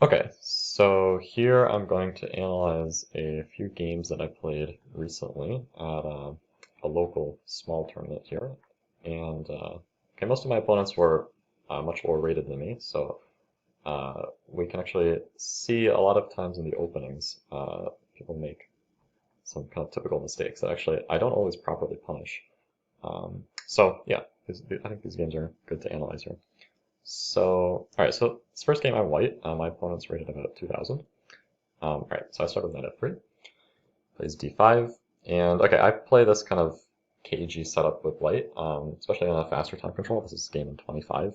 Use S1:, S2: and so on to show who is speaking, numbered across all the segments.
S1: Okay, so here I'm going to analyze a few games that I played recently at a local small tournament here. And okay, most of my opponents were much lower rated than me, so we can actually see a lot of times in the openings people make some kind of typical mistakes that actually I don't always properly punish. So yeah, I think these games are good to analyze here. So, alright, so this first game I'm white. My opponent's rated about 2000. Alright, so I start with knight f3, plays d5, and okay, I play this kind of cagey setup with white, especially on a faster time control. This is game in 25.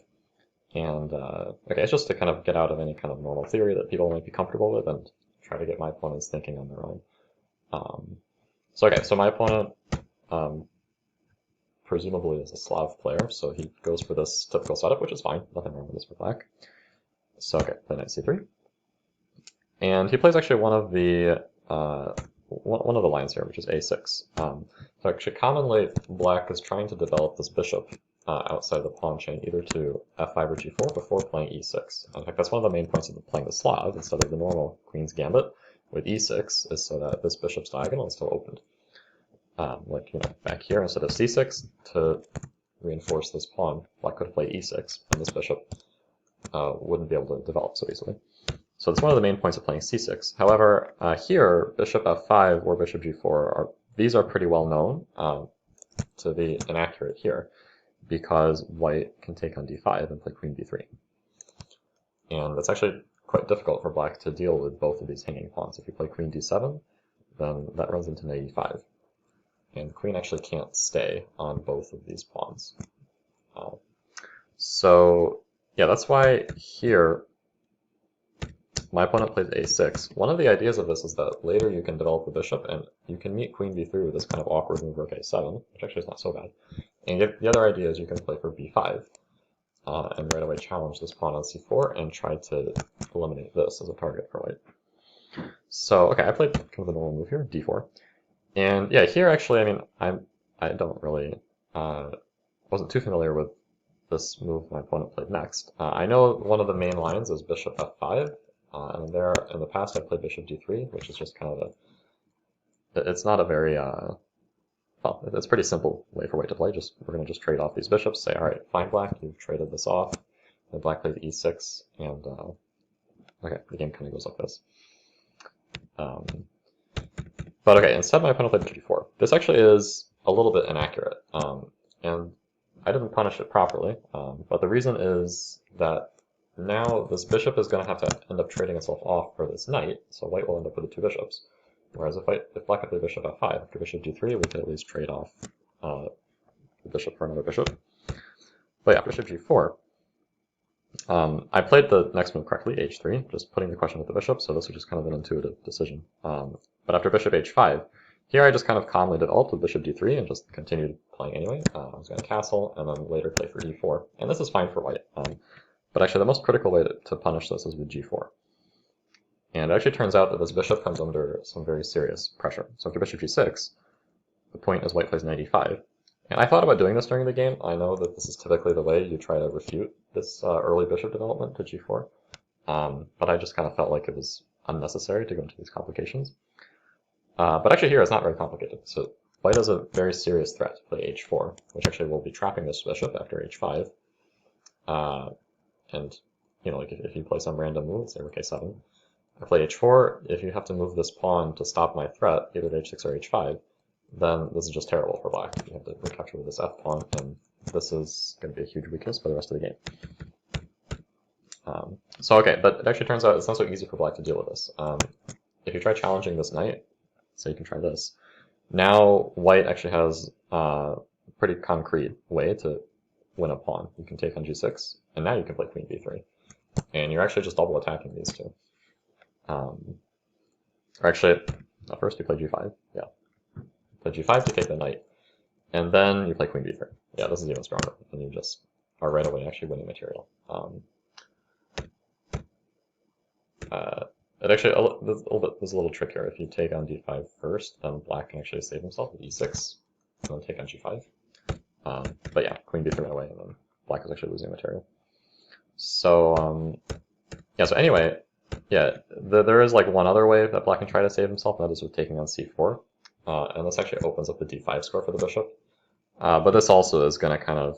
S1: And okay, it's just to kind of get out of any kind of normal theory that people might be comfortable with and try to get my opponents thinking on their own. Um, so okay, so my opponent um, presumably is a Slav player, so he goes for this typical setup, which is fine. Nothing wrong with this for black. So okay, play knight c3. And he plays actually one of the lines here, which is a6. So actually, commonly black is trying to develop this bishop outside the pawn chain, either to f5 or g4 before playing e6. In fact, that's one of the main points of playing the Slav instead of the normal queen's gambit with e6, is so that this bishop's diagonal is still opened. Like back here instead of c6 to reinforce this pawn, black could play e6, and this bishop wouldn't be able to develop so easily. So that's one of the main points of playing c6. However, here, bishop f5 or bishop g4, these are pretty well known to be inaccurate here, because white can take on d5 and play queen b3. And it's actually quite difficult for black to deal with both of these hanging pawns. If you play queen d7, then that runs into knight e5. And the queen actually can't stay on both of these pawns. So yeah, that's why here my opponent plays a6. One of the ideas of this is that later you can develop the bishop and you can meet queen b3 with this kind of awkward move rook a7, which actually is not so bad. And the other idea is you can play for b5 and right away challenge this pawn on c4 and try to eliminate this as a target for white. So okay, I played kind of the normal move here, d4. And yeah, here actually, I mean, I don't really wasn't too familiar with this move my opponent played next. I know one of the main lines is bishop f5, and there in the past I played bishop d3, which is just kind of it's not a very, well, it's a pretty simple way for white to play. We're going to just trade off these bishops, say, all right, fine black, you've traded this off, and black plays e6, and okay, the game kind of goes like this. Um, but okay, instead my opponent played bishop d4. This actually is a little bit inaccurate, and I didn't punish it properly, but the reason is that now this bishop is going to have to end up trading itself off for this knight, so white will end up with the two bishops. Whereas if black had played bishop f5, after bishop d3, we could at least trade off the bishop for another bishop. But yeah, bishop g4. I played the next move correctly, h3, just putting the question with the bishop, so this was just kind of an intuitive decision. But after bishop h5, here I just kind of calmly developed with bishop d3 and just continued playing anyway. I was going to castle and then later play for e4. And this is fine for white. But actually the most critical way to punish this is with g4. And it actually turns out that this bishop comes under some very serious pressure. So after bishop g6, the point is white plays knight e5. And I thought about doing this during the game. I know that this is typically the way you try to refute this early bishop development to g4. But I just kind of felt like it was unnecessary to go into these complications. But actually here it's not very complicated. So white has a very serious threat to play h4, which actually will be trapping this bishop after h5. And, like if you play some random move, say rook a7, I play h4, if you have to move this pawn to stop my threat, either to h6 or h5, then this is just terrible for black. You have to recapture with this f pawn, and this is going to be a huge weakness for the rest of the game. So okay, but it actually turns out it's not so easy for black to deal with this. If you try challenging this knight, so you can try this, now white actually has a pretty concrete way to win a pawn. You can take on g6, and now you can play queen b3. And you're actually just double attacking these two. Or actually, first you play g5, yeah. Play g5 to take the knight, and then you play queen b3. Yeah, this is even stronger, and you just are right away actually winning material. It actually, there's a little trick here. If you take on d5 first, then black can actually save himself with e6, and then take on g5. But yeah, queen b3 went away, and then black is actually losing material. So, yeah, so anyway, Yeah, there is like one other way that black can try to save himself, and that is with taking on c4. And this actually opens up the d5 square for the bishop. But this also is going to kind of,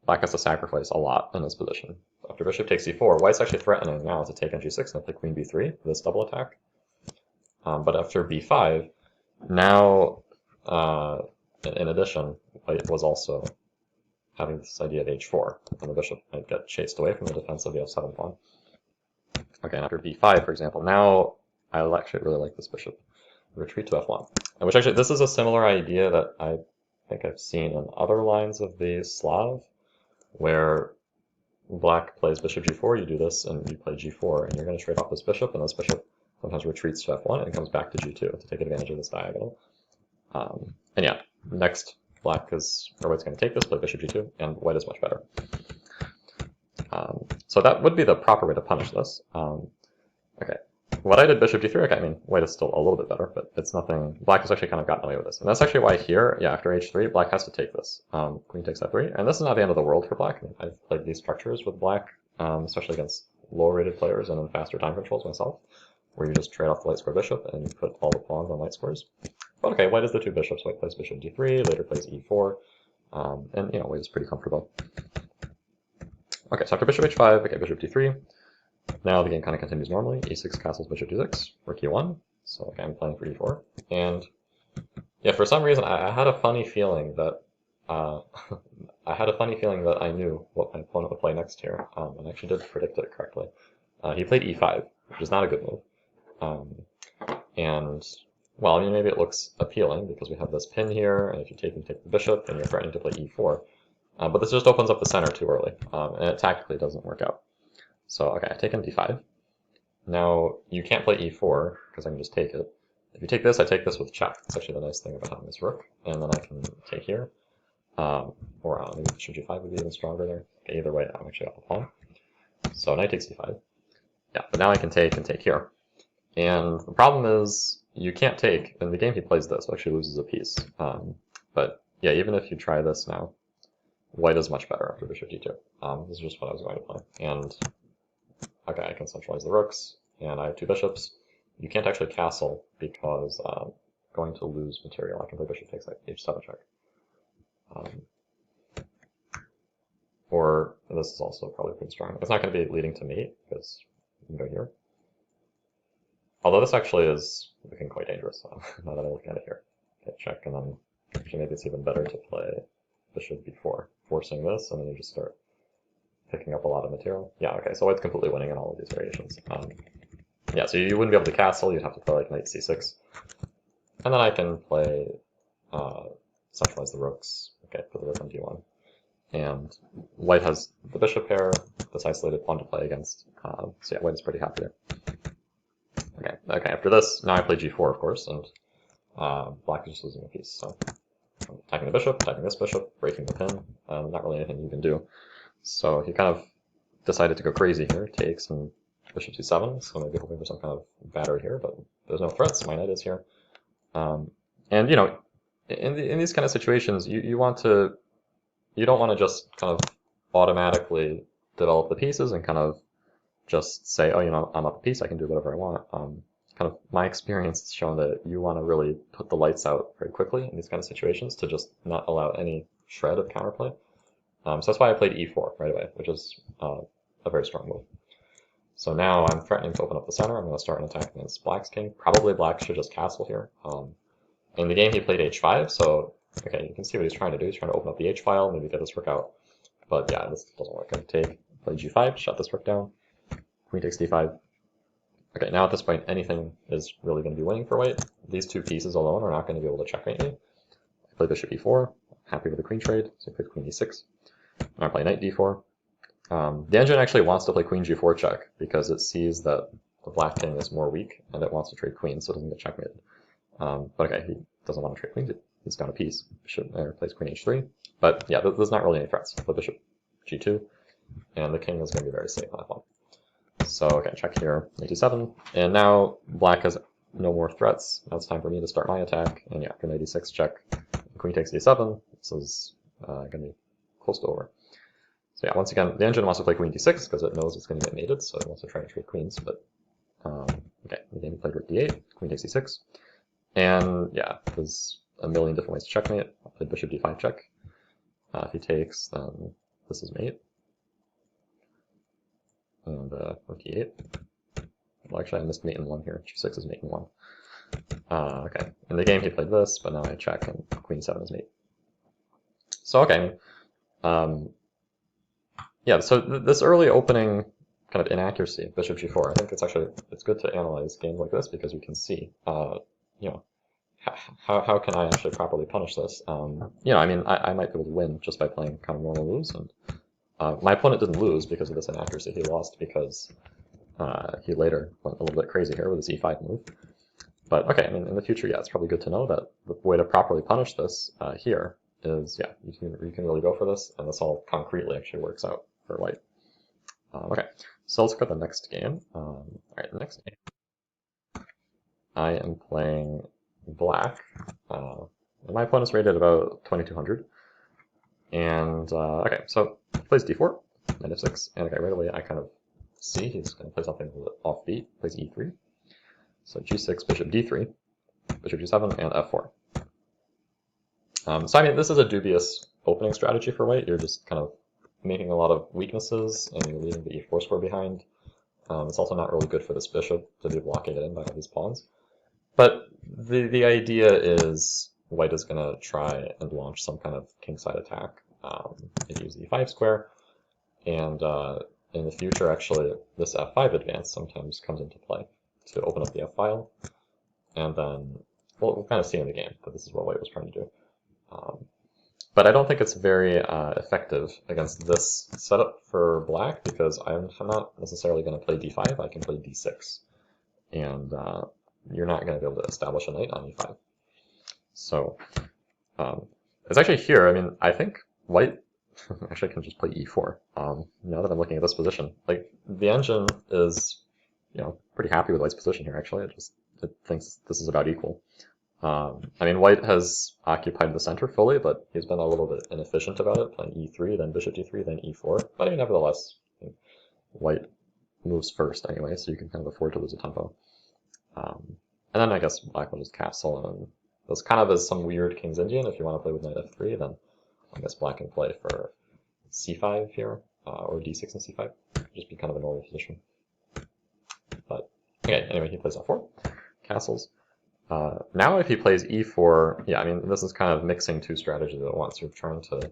S1: black has to sacrifice a lot in this position. After bishop takes c4, white's actually threatening now to take on g6 and play queen b3, this double attack. But after b5, now, in addition, white was also having this idea of h4, and the bishop might get chased away from the defense of the f7 pawn. Okay, and after b5, for example, now I actually really like this bishop. Retreat to f1. Which actually, this is a similar idea that I think I've seen in other lines of the Slav, where black plays bishop g4, you do this, and you play g4, and you're going to trade off this bishop, and this bishop sometimes retreats to f1 and comes back to g2 to take advantage of this diagonal. And yeah, next black is, or white's going to take this, play bishop g2, and white is much better. So that would be the proper way to punish this. Okay. What I did bishop d3, okay, I mean, white is still a little bit better, but it's nothing, black has actually kind of gotten away with this. And that's actually why here, yeah, after h3, black has to take this. Queen takes f3, and this is not the end of the world for black. I mean, I've played these structures with black, especially against lower-rated players and in faster time controls myself, where you just trade off the light square bishop and you put all the pawns on light squares. But okay, white is the two bishops. White plays bishop d3, later plays e4, and, you know, white is pretty comfortable. Okay, so after bishop h5, okay, bishop d3. Now the game kind of continues normally. e6 castles bishop d6, rook e1. So okay, I'm playing for e4. And yeah, for some reason I had a funny feeling that I knew what my opponent would play next here, and I actually did predict it correctly. He played e5, which is not a good move. And well, I mean, maybe it looks appealing because we have this pin here, and if you take the bishop, and you're threatening to play e4. But this just opens up the center too early, and it tactically doesn't work out. So, okay, I take on d5. Now, you can't play e4, because I can just take it. If you take this, I take this with check. That's actually the nice thing about having this rook. And then I can take here. Or maybe bishop g5 would be even stronger there. Okay, either way, I'm actually off the pawn. So knight takes e5. Yeah, but now I can take and take here. And the problem is, you can't take. In the game, he plays this, so actually loses a piece. But yeah, even if you try this now, white is much better after bishop d2. This is just what I was going to play. And okay, I can centralize the rooks, and I have two bishops. You can't actually castle because I'm going to lose material. I can play bishop takes like h7 check. Or this is also probably pretty strong. It's not going to be leading to mate because you can go here. Although this actually is looking quite dangerous now that I look at it here. Okay, check, and then actually maybe it's even better to play bishop b4, forcing this, and then you just start picking up a lot of material. Yeah, okay, so white's completely winning in all of these variations. Yeah, so you wouldn't be able to castle, you'd have to play like knight c6. And then I can play, centralize the rooks, okay, put the rook on d1. And white has the bishop pair, this isolated pawn to play against, so yeah, white is pretty happy there. Okay, after this, now I play g4, of course, and black is just losing a piece, so I'm attacking the bishop, attacking this bishop, breaking the pin, not really anything you can do. So he kind of decided to go crazy here, takes and bishop c7, so maybe hoping for some kind of battery here, but there's no threats, my knight is here. And you know, in these kind of situations, you don't want to just kind of automatically develop the pieces and kind of just say, oh, you know, I'm up a piece, I can do whatever I want. Kind of my experience has shown that you want to really put the lights out very quickly in these kind of situations to just not allow any shred of counterplay. So that's why I played e4 right away, which is a very strong move. So now I'm threatening to open up the center. I'm going to start an attack against black's king. Probably black should just castle here. In the game, he played h5, so okay, you can see what he's trying to do. He's trying to open up the h file, maybe get this rook out. But yeah, this doesn't work. I take, play g5, shut this rook down. Queen takes d5. Okay, now at this point, anything is really going to be winning for white. These two pieces alone are not going to be able to checkmate me. I play bishop e4, happy with the queen trade, so I play queen e6. I play knight d4. The engine actually wants to play queen g4 check because it sees that the black king is more weak and it wants to trade queens so it doesn't get checkmated. But okay, he doesn't want to trade queens. He's down a piece. Bishop plays queen h3. But yeah, there's not really any threats. I play bishop g2, and the king is going to be very safe on f1. So okay, check here, knight d7, and now black has no more threats. Now it's time for me to start my attack, and yeah, after knight d6 check, queen takes d7. This is going to be close to over. So yeah, once again, the engine wants to play queen d6 because it knows it's going to get mated, so it wants to try to trade queens. But okay, the game played rook d8, queen takes d6, and yeah, there's a million different ways to checkmate. I'll play bishop d5 check. If he takes, then this is mate, and rook d8. Well, actually, I missed mate in 1 here. g6 is mate in 1. Okay, in the game he played this, but now I check and queen 7 is mate. So okay, yeah. So this early opening kind of inaccuracy, bishop g4. I think it's good to analyze games like this because we can see, you know, how can I actually properly punish this? You know, I mean, I might be able to win just by playing kind of normal moves, and my opponent didn't lose because of this inaccuracy. He lost because he later went a little bit crazy here with his e5 move. But okay, I mean, in the future, yeah, it's probably good to know that the way to properly punish this here is, yeah, you can really go for this, and this all concretely actually works out for white. Okay, so let's look at the next game. All right, the next game, I am playing black. My opponent's rated about 2200. And, okay, so he plays d4, knight f6, and okay, right away I kind of see he's going to play something a little bit offbeat, plays e3. So g6, bishop d3, bishop g7, and f4. So I mean, this is a dubious opening strategy for white. You're just kind of making a lot of weaknesses, and you're leaving the e4 square behind. It's also not really good for this bishop to be blocking it in by all these pawns. But the idea is white is going to try and launch some kind of kingside attack. Maybe use the e5 square, and in the future, actually, this f5 advance sometimes comes into play to open up the f-file, and then we'll kind of see in the game that this is what white was trying to do. But I don't think it's very effective against this setup for black because I'm not necessarily going to play d5. I can play d6, and you're not going to be able to establish a knight on e5. So it's actually here. I mean, I think white actually can just play e4. Now that I'm looking at this position, like the engine is, you know, pretty happy with white's position here. Actually, it thinks this is about equal. I mean, white has occupied the center fully, but he's been a little bit inefficient about it, playing e3, then bishop d3, then e4. But I mean, nevertheless, white moves first anyway, so you can kind of afford to lose a tempo. And then I guess black will just castle, and this kind of is some weird King's Indian. If you want to play with knight f3, then I guess black can play for c5 here, or d6 and c5. Just be kind of a normal position. But okay, anyway, he plays f4, castles. Now if he plays e4, yeah, I mean, this is kind of mixing two strategies at once. You're trying to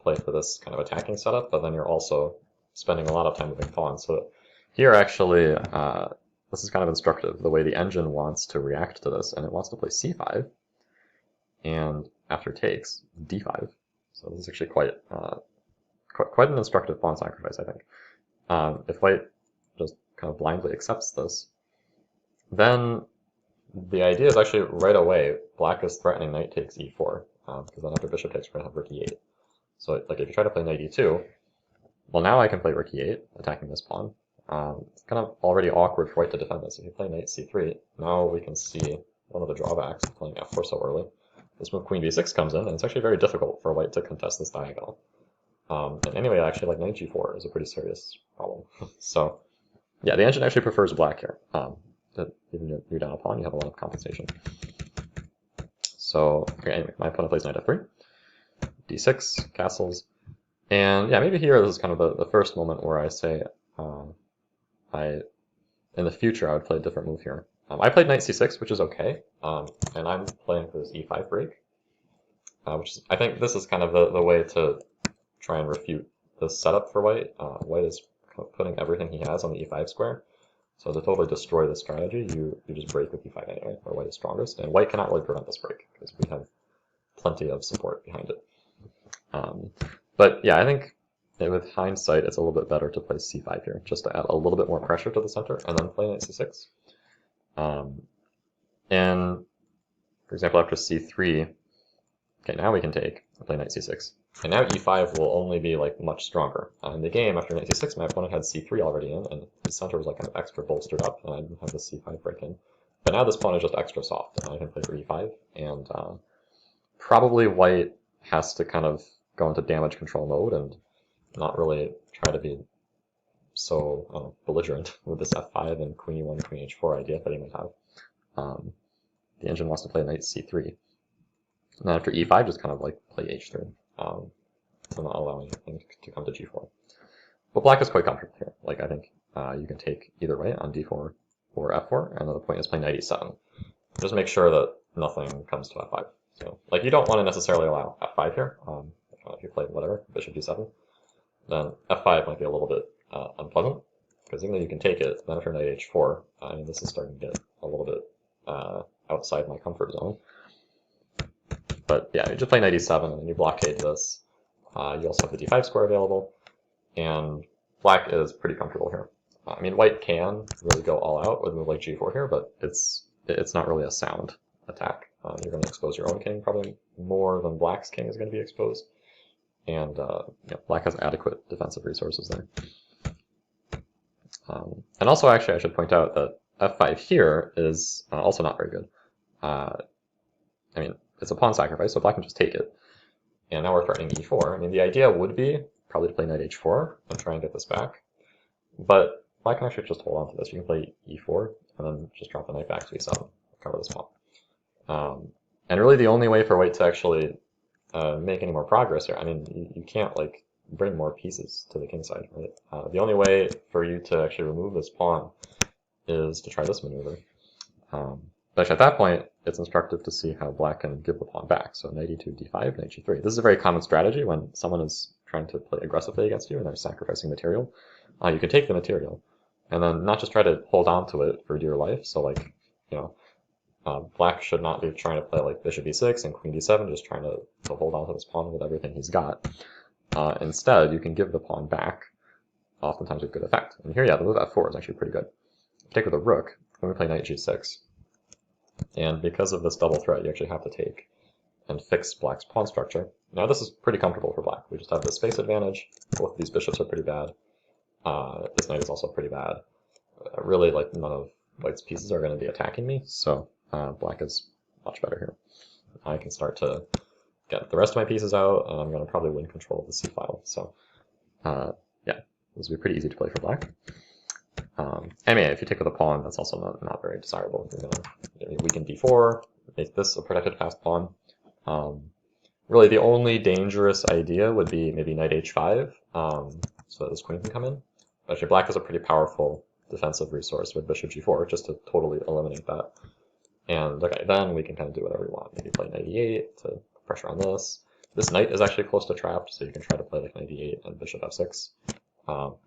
S1: play for this kind of attacking setup, but then you're also spending a lot of time moving pawns. So here, actually, this is kind of instructive, the way the engine wants to react to this, and it wants to play c5, and after takes, d5. So this is actually quite an instructive pawn sacrifice, I think. If white just kind of blindly accepts this, then the idea is actually right away, black is threatening knight takes e4, because then after bishop takes, we're going to have rook e8. So like if you try to play knight e2, well now I can play rook e8, attacking this pawn. It's kind of already awkward for white to defend this. If you play knight c3, now we can see one of the drawbacks of playing f4 so early. This move queen b6 comes in, and it's actually very difficult for white to contest this diagonal. And anyway, actually, like knight g4 is a pretty serious problem. So yeah, the engine actually prefers black here. Even you're down a pawn, you have a lot of compensation. So okay, anyway, my opponent plays knight f3, d6, castles, and yeah, maybe here this is kind of the first moment where I say, in the future I would play a different move here. I played knight c6, which is okay, and I'm playing for this e5 break, which is, I think this is kind of the way to try and refute this setup for white. White is putting everything he has on the e5 square. So to totally destroy this strategy, you just break with e5 anyway, where white is strongest. And white cannot really prevent this break, because we have plenty of support behind it. But yeah, I think with hindsight, it's a little bit better to play c5 here, just to add a little bit more pressure to the center, and then play knight c6. And for example, after c3, okay, now we can take and play knight c6. And now e5 will only be like much stronger. In the game, after knight c6, my opponent had c3 already in, and his center was like kind of extra bolstered up, and I didn't have the c5 break in. But now this pawn is just extra soft, and I can play for e5, and probably white has to kind of go into damage control mode and not really try to be so belligerent with this f5 and queen e1, queen h4 idea that he might have. The engine wants to play knight c3. And then after e5, just kind of like play h3, so not allowing anything to come to g4. But black is quite comfortable here. Like, I think you can take either way on d4 or f4, and then the point is playing knight e7. Just make sure that nothing comes to f5. So, like, you don't want to necessarily allow f5 here. If you play whatever, bishop d7, then f5 might be a little bit unpleasant, because even though you can take it, then after knight h4, I mean, this is starting to get a little bit outside my comfort zone. But yeah, you just play knight e7, and then you blockade this. You also have the d5 square available, and black is pretty comfortable here. I mean, white can really go all out with a move like g4 here, but it's not really a sound attack. You're going to expose your own king probably more than black's king is going to be exposed. And yeah, black has adequate defensive resources there. And also, actually, I should point out that f5 here is also not very good. I mean, it's a pawn sacrifice, so black can just take it. And now we're threatening e4. I mean, the idea would be probably to play knight h4 and try and get this back. But black can actually just hold on to this. You can play e4 and then just drop the knight back to e7, cover this pawn. And really the only way for white to actually make any more progress here, I mean, you can't like bring more pieces to the king side, right? The only way for you to actually remove this pawn is to try this maneuver. But at that point, it's instructive to see how black can give the pawn back. So knight e2, d5, knight g3. This is a very common strategy when someone is trying to play aggressively against you and they're sacrificing material. You can take the material and then not just try to hold on to it for dear life. So like, you know, black should not be trying to play like bishop e6 and queen d7, just trying to hold on to this pawn with everything he's got. Instead, you can give the pawn back, oftentimes with good effect. And here, yeah, the move f4 is actually pretty good. Take with a rook, when we play knight g6. And because of this double threat, you actually have to take and fix black's pawn structure. Now this is pretty comfortable for black. We just have the space advantage. Both of these bishops are pretty bad. This knight is also pretty bad. Really, like, none of white's pieces are going to be attacking me, so black is much better here. I can start to get the rest of my pieces out, and I'm going to probably win control of the c-file. So yeah, this will be pretty easy to play for black. I mean, if you take with a pawn, that's also not very desirable. You're going to weaken d4, make this a protected fast pawn. Really, the only dangerous idea would be maybe knight h5, so that this queen can come in. But actually, black is a pretty powerful defensive resource with bishop g4, just to totally eliminate that. And okay, then we can kind of do whatever we want. Maybe play knight e8 to put pressure on this. This knight is actually close to trapped, so you can try to play like knight e8 and bishop f6.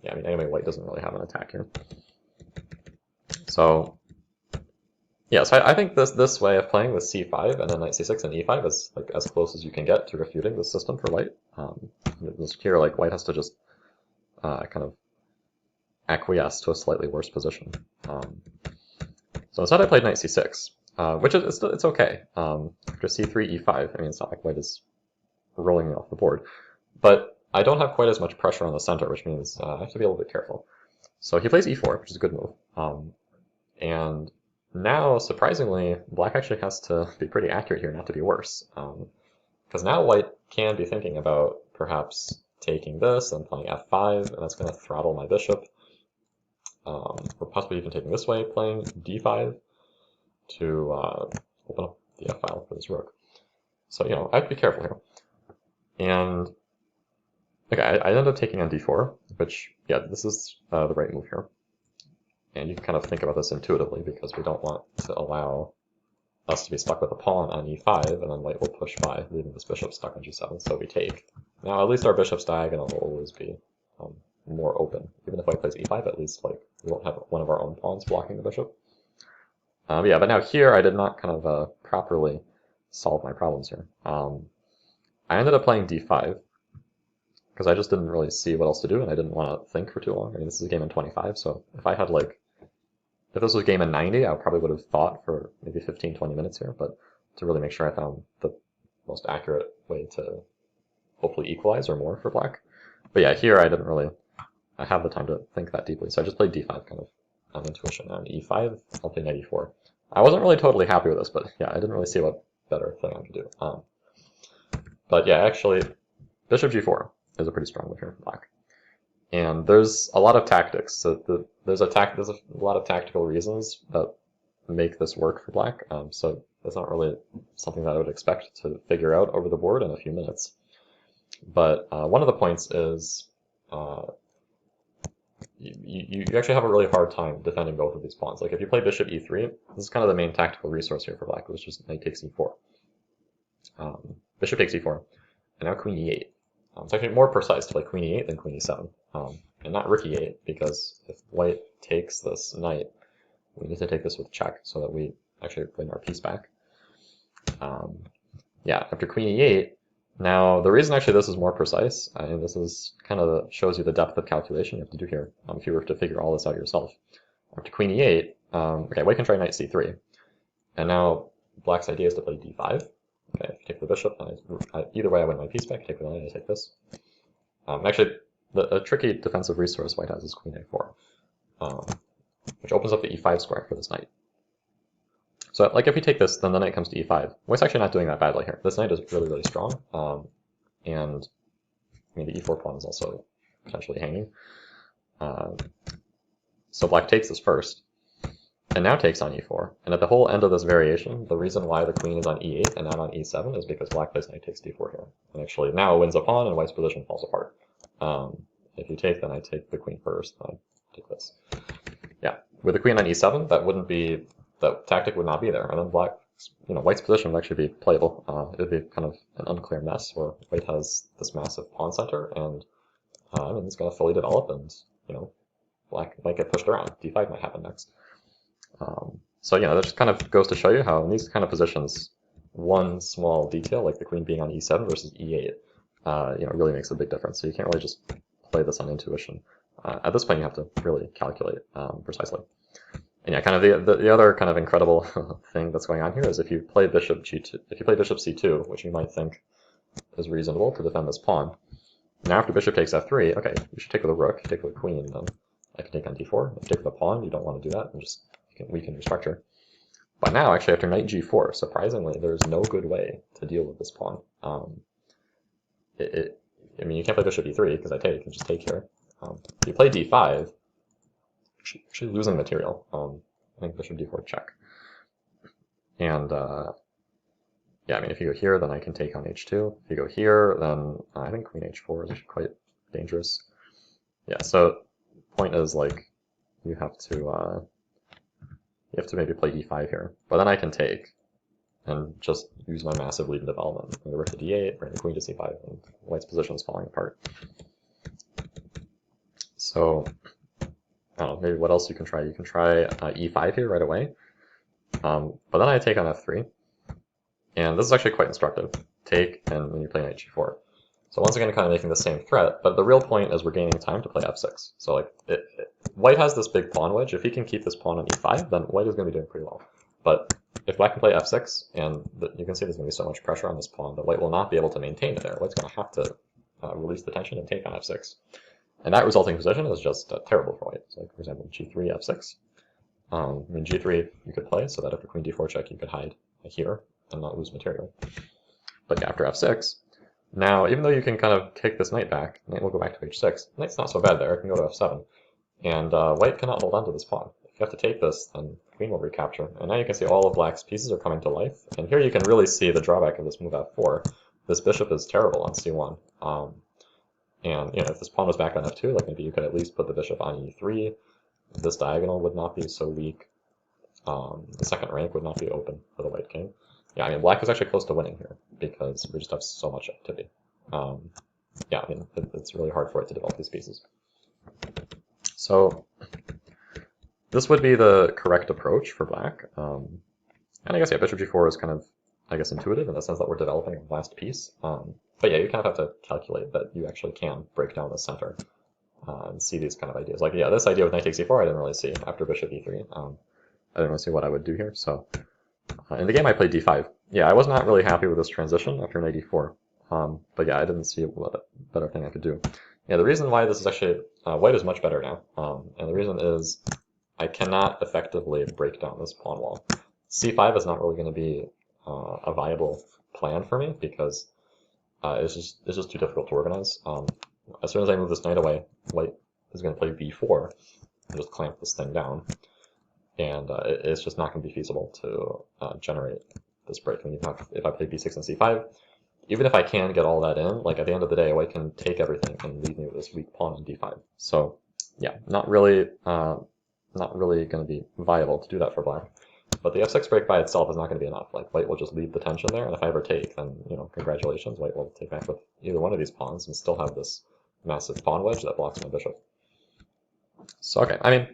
S1: Yeah, I mean, anyway, white doesn't really have an attack here. So yeah, so I think this way of playing with c5 and then knight c6 and e5 is like as close as you can get to refuting this system for white. Here, like, white has to just kind of acquiesce to a slightly worse position. So instead I played knight c6, which is it's okay. After c3, e5, I mean, it's not like white is rolling me off the board, but I don't have quite as much pressure on the center, which means I have to be a little bit careful. So he plays e4, which is a good move. And now, surprisingly, black actually has to be pretty accurate here, not to be worse. Because now white can be thinking about perhaps taking this and playing f5, and that's going to throttle my bishop. Or possibly even taking this way, playing d5 to open up the f-file for this rook. So, you know, I have to be careful here. And okay, I ended up taking on d4, which, yeah, this is the right move here. And you can kind of think about this intuitively, because we don't want to allow us to be stuck with a pawn on e5, and then white will push by, leaving this bishop stuck on g7, so we take. Now, at least our bishop's diagonal will always be more open. Even if white plays e5, at least, like, we won't have one of our own pawns blocking the bishop. Yeah, but now here, I did not kind of properly solve my problems here. I ended up playing d5, because I just didn't really see what else to do, and I didn't want to think for too long. I mean, this is a game in 25, so if I had, like, if this was a game in 90, I probably would have thought for maybe 15, 20 minutes here, but to really make sure I found the most accurate way to hopefully equalize or more for black. But yeah, here I didn't really have the time to think that deeply, so I just played d5 kind of on intuition. On e5, I'll play knight e4. I wasn't really totally happy with this, but yeah, I didn't really see what better thing I could do. But yeah, actually, bishop g4 is a pretty strong move here for black. And there's a lot of tactics. So there's a lot of tactical reasons that make this work for black. So that's not really something that I would expect to figure out over the board in a few minutes. But one of the points is you actually have a really hard time defending both of these pawns. Like if you play bishop e3, this is kind of the main tactical resource here for black, which is knight takes e4. Bishop takes e4, and now queen e8. It's actually more precise to play queen e8 than queen e7, and not rook e8, because if white takes this knight, we need to take this with check so that we actually win our piece back. Yeah, after queen e8, now the reason actually this is more precise, and this is kind of shows you the depth of calculation you have to do here, if you were to figure all this out yourself. After queen e8, okay, white can try knight c3, and now black's idea is to play d5. Okay, if you take the bishop, either way I win my piece back. Take the knight, I take this. Actually, a tricky defensive resource white has is queen a4, which opens up the e5 square for this knight. So, like, if you take this, then the knight comes to e5. White's actually not doing that badly here. This knight is really, really strong, and I mean the e4 pawn is also potentially hanging. So black takes this first, and now takes on e4. And at the whole end of this variation, the reason why the queen is on e8 and not on e7 is because black plays knight takes d4 here. And actually now it wins a pawn and white's position falls apart. If you take, then I take the queen first, then I take this. Yeah, with the queen on e7, that tactic would not be there. And then black, white's position would actually be playable. It would be kind of an unclear mess where white has this massive pawn center, and I mean, it's going to fully develop, and, black might get pushed around. d5 might happen next. So, that just kind of goes to show you how in these kind of positions, one small detail, like the queen being on e7 versus e8, really makes a big difference. So you can't really just play this on intuition. At this point, you have to really calculate precisely. And yeah, kind of the other kind of incredible thing that's going on here is if you play bishop g2, if you play bishop c2, which you might think is reasonable to defend this pawn, now after bishop takes f3, okay, you should take with a rook, take with a queen, then I can take on d4. If you take with a pawn, you don't want to do that, and just weaken your structure. But now, actually, after knight g4, surprisingly, there's no good way to deal with this pawn. I mean, you can't play bishop e3 because I take, you just take here. If you play d5, you're actually losing material. I think bishop d4 check. And yeah, I mean, if you go here, then I can take on h2. If you go here, then I think queen h4 is actually quite dangerous. Yeah, so point is, like, you have to maybe play e5 here. But then I can take and just use my massive lead in development. Bring the rook to d8, bring the queen to c5, and white's position is falling apart. So, I don't know, maybe what else you can try? You can try e5 here right away. But then I take on f3. And this is actually quite instructive. Take, and then you play knight g4. So once again, kind of making the same threat, but the real point is we're gaining time to play f6. So like, white has this big pawn wedge. If he can keep this pawn on e5, then white is going to be doing pretty well. But if black can play f6, and you can see there's going to be so much pressure on this pawn that white will not be able to maintain it there. White's going to have to release the tension and take on f6. And that resulting position is just terrible for white. So like, for example, g3, f6. I mean, g3 you could play so that if a queen d4 check, you could hide here and not lose material. But yeah, after f6, now, even though you can kind of take this knight back, knight will go back to h6. Knight's not so bad there, it can go to f7. And white cannot hold on to this pawn. If you have to take this, then queen will recapture. And now you can see all of black's pieces are coming to life. And here you can really see the drawback of this move f4. This bishop is terrible on c1. And if this pawn was back on f2, like maybe you could at least put the bishop on e3. This diagonal would not be so weak. The second rank would not be open for the white king. Yeah, I mean, black is actually close to winning here because we just have so much activity. Yeah, I mean, it's really hard for it to develop these pieces. So this would be the correct approach for black. And I guess, yeah, bishop g4 is kind of, I guess, intuitive in the sense that we're developing a last piece. But yeah, you kind of have to calculate that you actually can break down the center and see these kind of ideas. Like, yeah, this idea with knight takes e4 I didn't really see after bishop e3. I didn't really see what I would do here, so... in the game I played d5. Yeah, I was not really happy with this transition after knight e4. But yeah, I didn't see what better thing I could do. Yeah, the reason why this is actually... white is much better now. And the reason is I cannot effectively break down this pawn wall. c5 is not really going to be a viable plan for me because it's just too difficult to organize. As soon as I move this knight away, white is going to play b4 and just clamp this thing down. And it's just not going to be feasible to generate this break. I mean, if I play b6 and c5, even if I can get all that in, like at the end of the day, white can take everything and leave me with this weak pawn on d5. So yeah, not really going to be viable to do that for black. But the f6 break by itself is not going to be enough. Like white will just leave the tension there, and if I ever take, then congratulations, white will take back with either one of these pawns and still have this massive pawn wedge that blocks my bishop. So okay, I mean,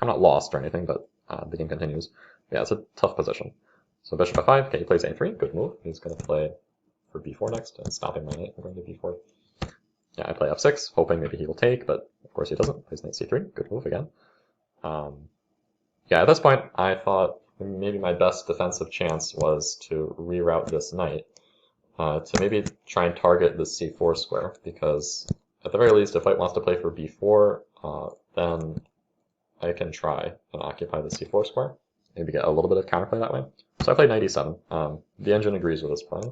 S1: I'm not lost or anything, but the game continues. Yeah, it's a tough position. So bishop f5, okay, he plays a3, good move. He's going to play for b4 next, and stopping my knight from going to b4. Yeah, I play f6, hoping maybe he will take, but of course he doesn't. Plays knight c3, good move again. Yeah, at this point, I thought maybe my best defensive chance was to reroute this knight to maybe try and target the c4 square, because at the very least, if white wants to play for b4, then I can try and occupy the c4 square, maybe get a little bit of counterplay that way. So I played knight e7. The engine agrees with this plan.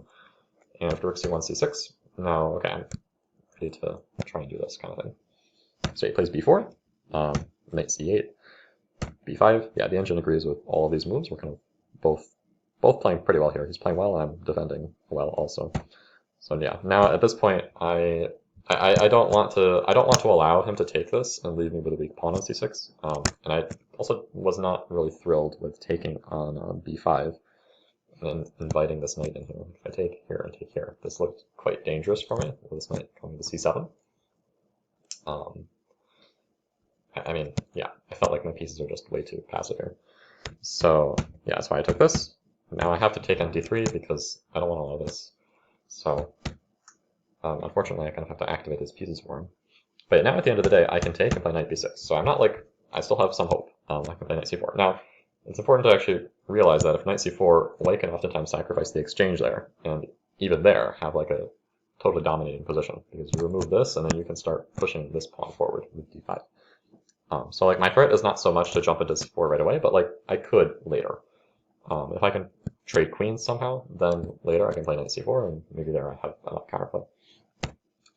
S1: And after rook c1, c6, now, okay, I'm ready to try and do this kind of thing. So he plays b4, knight c8, b5. Yeah, the engine agrees with all of these moves. We're kind of both playing pretty well here. He's playing well, I'm defending well also. So yeah, now at this point, I don't want to allow him to take this and leave me with a weak pawn on c6. And I also was not really thrilled with taking on b5 and inviting this knight in here. If I take here and take here, this looked quite dangerous for me with this knight coming to c7. I mean, yeah, I felt like my pieces are just way too passive here. So yeah, that's why I took this. Now I have to take on d3 because I don't want to allow this. So unfortunately, I kind of have to activate his pieces for him. But now at the end of the day, I can take and play knight b6. So I'm not like, I still have some hope. I can play knight c4. Now, it's important to actually realize that if knight c4, white can oftentimes sacrifice the exchange there, and even there have like a totally dominating position, because you remove this and then you can start pushing this pawn forward with d5. So like my threat is not so much to jump into c4 right away, but like I could later. If I can trade queens somehow, then later I can play knight c4, and maybe there I have enough counterplay. So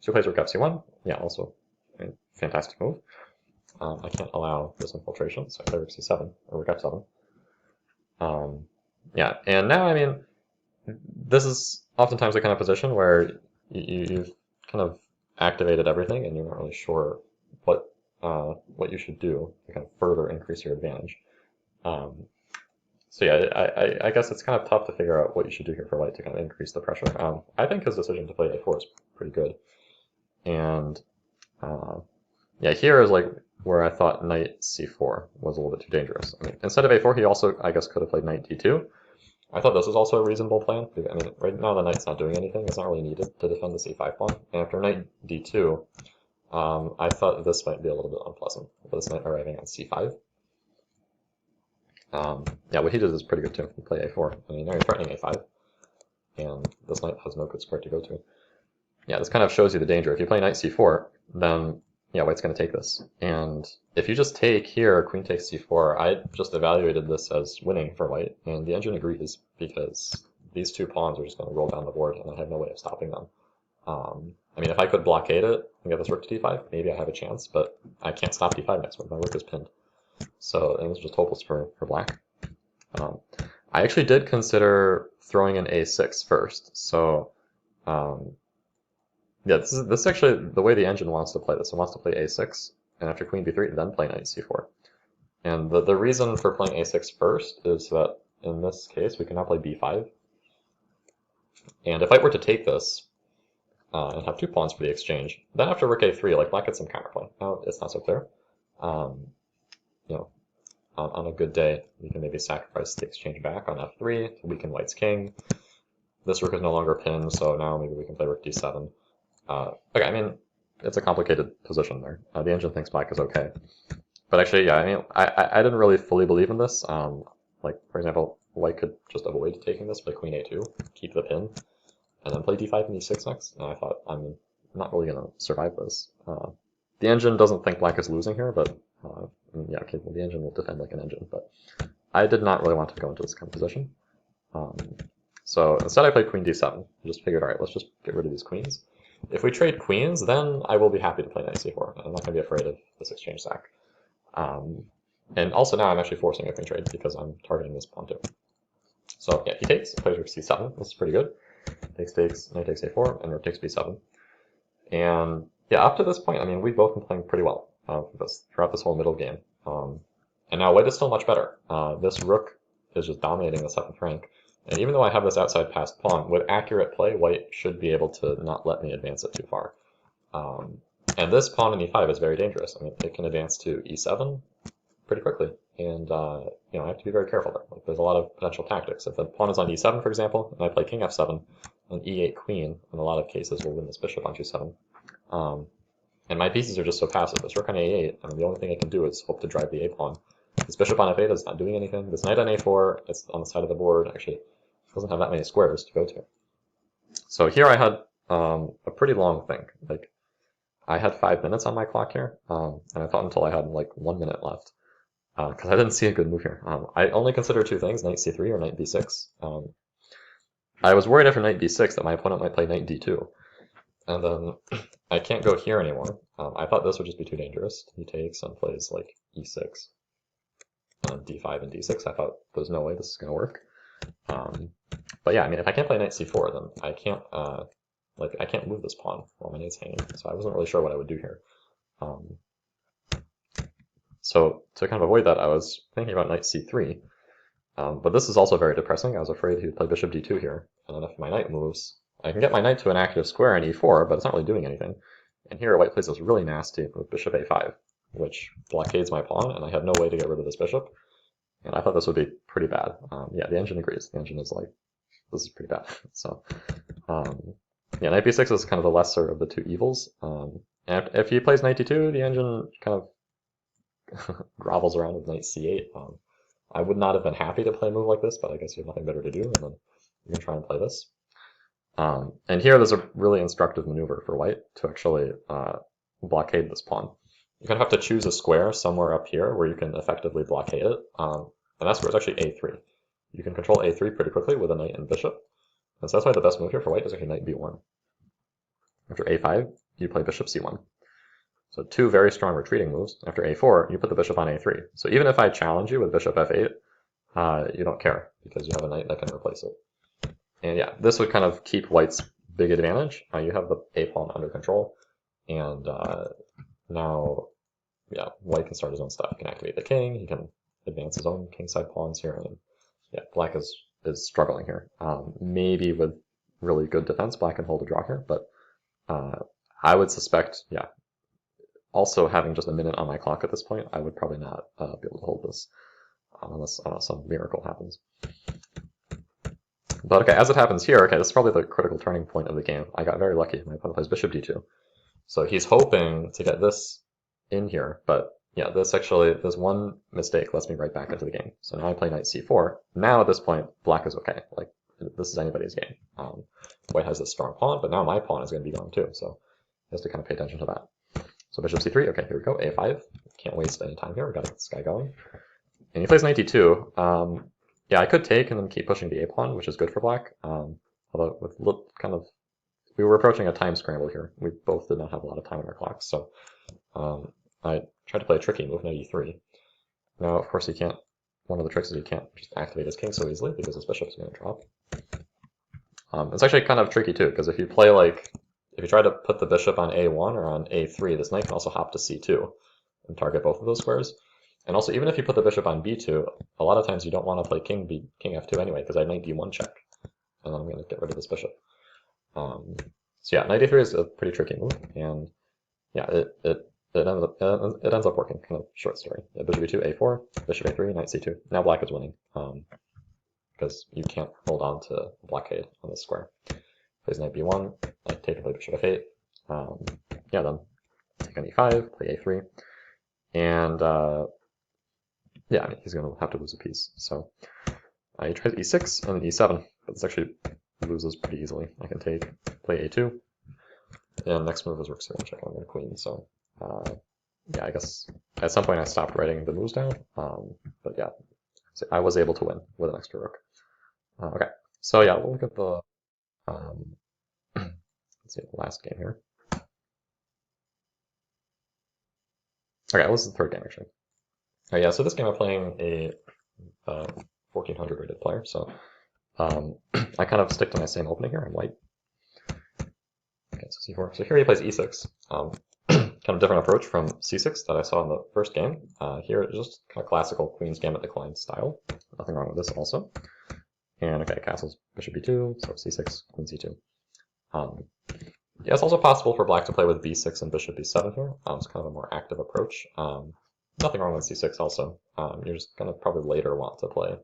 S1: he plays rook f c1. Yeah, also a fantastic move. I can't allow this infiltration, so I play rook c7 or rook f7. Yeah, and now I mean, this is oftentimes the kind of position where you've kind of activated everything, and you're not really sure what you should do to kind of further increase your advantage. So yeah, I guess it's kind of tough to figure out what you should do here for white to kind of increase the pressure. I think his decision to play a4 is pretty good. And yeah, here is like where I thought knight c4 was a little bit too dangerous. I mean, instead of a4, he also, I guess, could have played knight d2. I thought this was also a reasonable plan. I mean, right now the knight's not doing anything. It's not really needed to defend the c5 pawn. And after knight d2, I thought this might be a little bit unpleasant, with this knight arriving on c5. Yeah, what he did is pretty good too. He played a4. I mean, now you're threatening a5, and this knight has no good square to go to. Yeah, this kind of shows you the danger. If you play knight c4, then yeah, white's going to take this. And if you just take here, queen takes c4, I just evaluated this as winning for white, and the engine agrees, because these two pawns are just going to roll down the board, and I have no way of stopping them. I mean, if I could blockade it and get this rook to d5, maybe I have a chance, but I can't stop d5 next one. My rook is pinned. So it was just hopeless for black. I actually did consider throwing in a6 first. So yeah, this is actually the way the engine wants to play this. It wants to play a6, and after queen b3, then play knight c4. And the reason for playing a6 first is that in this case, we can now play b5. And if I were to take this, and have two pawns for the exchange, then after rook a3, like black gets some counterplay. Now it's not so clear. You know, on a good day, we can maybe sacrifice the exchange back on f3 to weaken white's king. This rook is no longer pinned, so now maybe we can play rook d7. Okay, I mean, it's a complicated position there. The engine thinks black is okay. But actually, yeah, I mean, I didn't really fully believe in this. Like, for example, white could just avoid taking this, play queen a2, keep the pin, and then play d5 and e6 next. And I thought, I'm not really going to survive this. The engine doesn't think black is losing here, but yeah, okay, well, the engine will defend like an engine. But I did not really want to go into this kind of position. So instead I played queen d7. I just figured, all right, let's just get rid of these queens. If we trade queens, then I will be happy to play knight c4. I'm not going to be afraid of this exchange sack. And also now I'm actually forcing a queen trade because I'm targeting this pawn too. So yeah, he takes, plays rook c7. This is pretty good. Takes, knight takes a4, and rook takes b7. And yeah, up to this point, I mean, we've both been playing pretty well throughout this whole middle game. And now white is still much better. This rook is just dominating the 7th rank. And even though I have this outside passed pawn, with accurate play, white should be able to not let me advance it too far. And this pawn in e5 is very dangerous. I mean, it can advance to e7 pretty quickly. And, you know, I have to be very careful there. Like, there's a lot of potential tactics. If the pawn is on e7, for example, and I play king f7, an e8 queen, in a lot of cases, will win this bishop on g7. And my pieces are just so passive. This rook on a8, I mean, the only thing I can do is hope to drive the a pawn. This bishop on f8 is not doing anything. This knight on a4, it's on the side of the board. Actually, it doesn't have that many squares to go to. So here I had a pretty long think. Like, I had 5 minutes on my clock here, and I thought until I had like 1 minute left, because I didn't see a good move here. I only considered 2 things, knight c3 or knight b6. I was worried after knight b6 that my opponent might play knight d2. And then I can't go here anymore. I thought this would just be too dangerous. He takes and plays like e6, d5 and d6. I thought there's no way this is going to work. But yeah, I mean, if I can't play knight c4, then I can't I can't move this pawn while my knight's hanging. So I wasn't really sure what I would do here. So to kind of avoid that, I was thinking about knight c3. But this is also very depressing. I was afraid he would play bishop d2 here, and then if my knight moves, I can get my knight to an active square in e4, but it's not really doing anything. And here white plays this really nasty with bishop a5, which blockades my pawn, and I have no way to get rid of this bishop. And I thought this would be pretty bad. Yeah, the engine agrees. The engine is like, this is pretty bad. So, yeah, knight b6 is kind of the lesser of the 2 evils. And if he plays knight d2, the engine kind of grovels around with knight c8. I would not have been happy to play a move like this, but I guess you have nothing better to do, and then you can try and play this. And here there's a really instructive maneuver for white to actually blockade this pawn. You kind of have to choose a square somewhere up here where you can effectively blockade it, and that square is actually a3. You can control a3 pretty quickly with a knight and bishop, and so that's why the best move here for white is actually knight b1. After a5, you play bishop c1. So 2 very strong retreating moves. After a4, you put the bishop on a3. So even if I challenge you with bishop f8, you don't care, because you have a knight that can replace it. And yeah, this would kind of keep white's big advantage. You have the a pawn under control, and now, yeah, white can start his own stuff. He can activate the king, he can advance his own kingside pawns here, and yeah, black is struggling here. Maybe with really good defense, black can hold a draw here, but I would suspect, yeah, also having just a minute on my clock at this point, I would probably not be able to hold this unless some miracle happens. But okay, as it happens here, okay, this is probably the critical turning point of the game. I got very lucky. My opponent plays bishop d2. So he's hoping to get this in here, but yeah, this one mistake lets me right back into the game. So now I play knight c4. Now at this point, black is okay. Like, this is anybody's game. White has this strong pawn, but now my pawn is going to be gone too, so he has to kind of pay attention to that. So bishop c3, okay, here we go, a5. Can't waste any time here, we got to get this guy going. And he plays knight d2. Yeah, I could take and then keep pushing the a pawn, which is good for black. Although with we were approaching a time scramble here. We both did not have a lot of time on our clocks, so I tried to play a tricky move, knight e3. Now, of course, one of the tricks is he can't just activate his king so easily because his bishop is going to drop. It's actually kind of tricky too, because if you try to put the bishop on a1 or on a3, this knight can also hop to c2 and target both of those squares. And also, even if you put the bishop on b2, a lot of times you don't want to play king f2 anyway, because I have knight d1 check, and then I'm going to get rid of this bishop. So yeah, knight a3 is a pretty tricky move, and yeah, it ends up working. Kind of short story. Yeah, bishop e2, a4, bishop a3, knight c2. Now black is winning, because you can't hold on to blockade on this square. Plays knight b1, I take and play bishop f8. Yeah, then take on e5, play a3, and yeah, I mean, he's going to have to lose a piece. So he tries e6 and then e7, but this actually loses pretty easily. I can take, play a2, and next move is rook c1 check on the queen. So yeah, I guess at some point I stopped writing the moves down, but yeah, so I was able to win with an extra rook. Okay, so yeah, we'll look at the let's see, the last game here. Okay, well, this is the third game actually. Oh yeah, so this game I'm playing a 1400 rated player, so I kind of stick to my same opening here. I'm white. Okay, so c4. So here he plays e6. Kind of different approach from c6 that I saw in the first game. Here it's just kind of classical Queen's Gambit decline style. Nothing wrong with this also. And okay, castles, bishop b2, so c6, queen c2. Yeah, it's also possible for black to play with b6 and bishop b7 here. It's kind of a more active approach. Nothing wrong with c6 also. You're just going to probably later want to play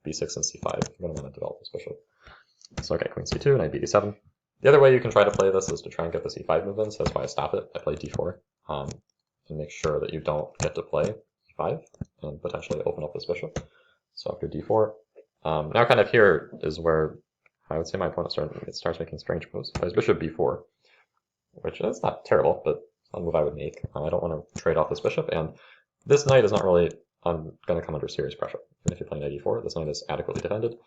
S1: b6 and c5. You're going to want to develop this bishop. So okay, queen c2, knight b7. The other way you can try to play this is to try and get the c5 move in, so that's why I stop it. I play d4 to make sure that you don't get to play e5 and potentially open up this bishop. So after d4, now kind of here is where I would say my opponent starts making strange moves. He plays bishop b4, which is not terrible, but it's not a move I would make. I don't want to trade off this bishop, and this knight is not really going to come under serious pressure. Even if you play knight e4, this knight is adequately defended,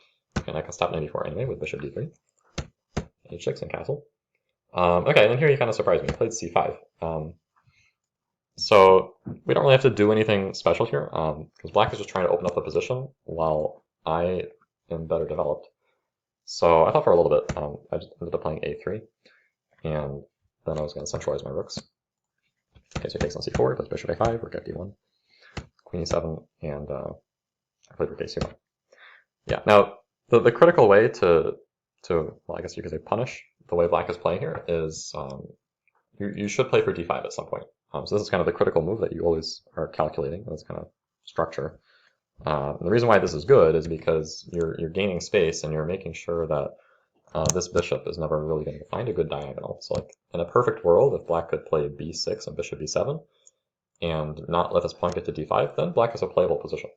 S1: and I can stop knight e4 anyway with bishop d3, h6 and castle. Okay, and then here you kind of surprised me. He played c5. So we don't really have to do anything special here, because black is just trying to open up the position while I am better developed. So I thought for a little bit, I just ended up playing a3, and then I was going to centralize my rooks. Okay, so he takes on c4, plays bishop a5, rook f d1, queen e7, and I played rook a c1. Yeah, now the critical way to well, I guess you could say punish the way black is playing here is you should play for d5 at some point. So this is kind of the critical move that you always are calculating. That's kind of structure. The reason why this is good is because you're gaining space and you're making sure that this bishop is never really going to find a good diagonal. So like in a perfect world, if black could play b6 and bishop b7 and not let this pawn get to d5, then black has a playable position.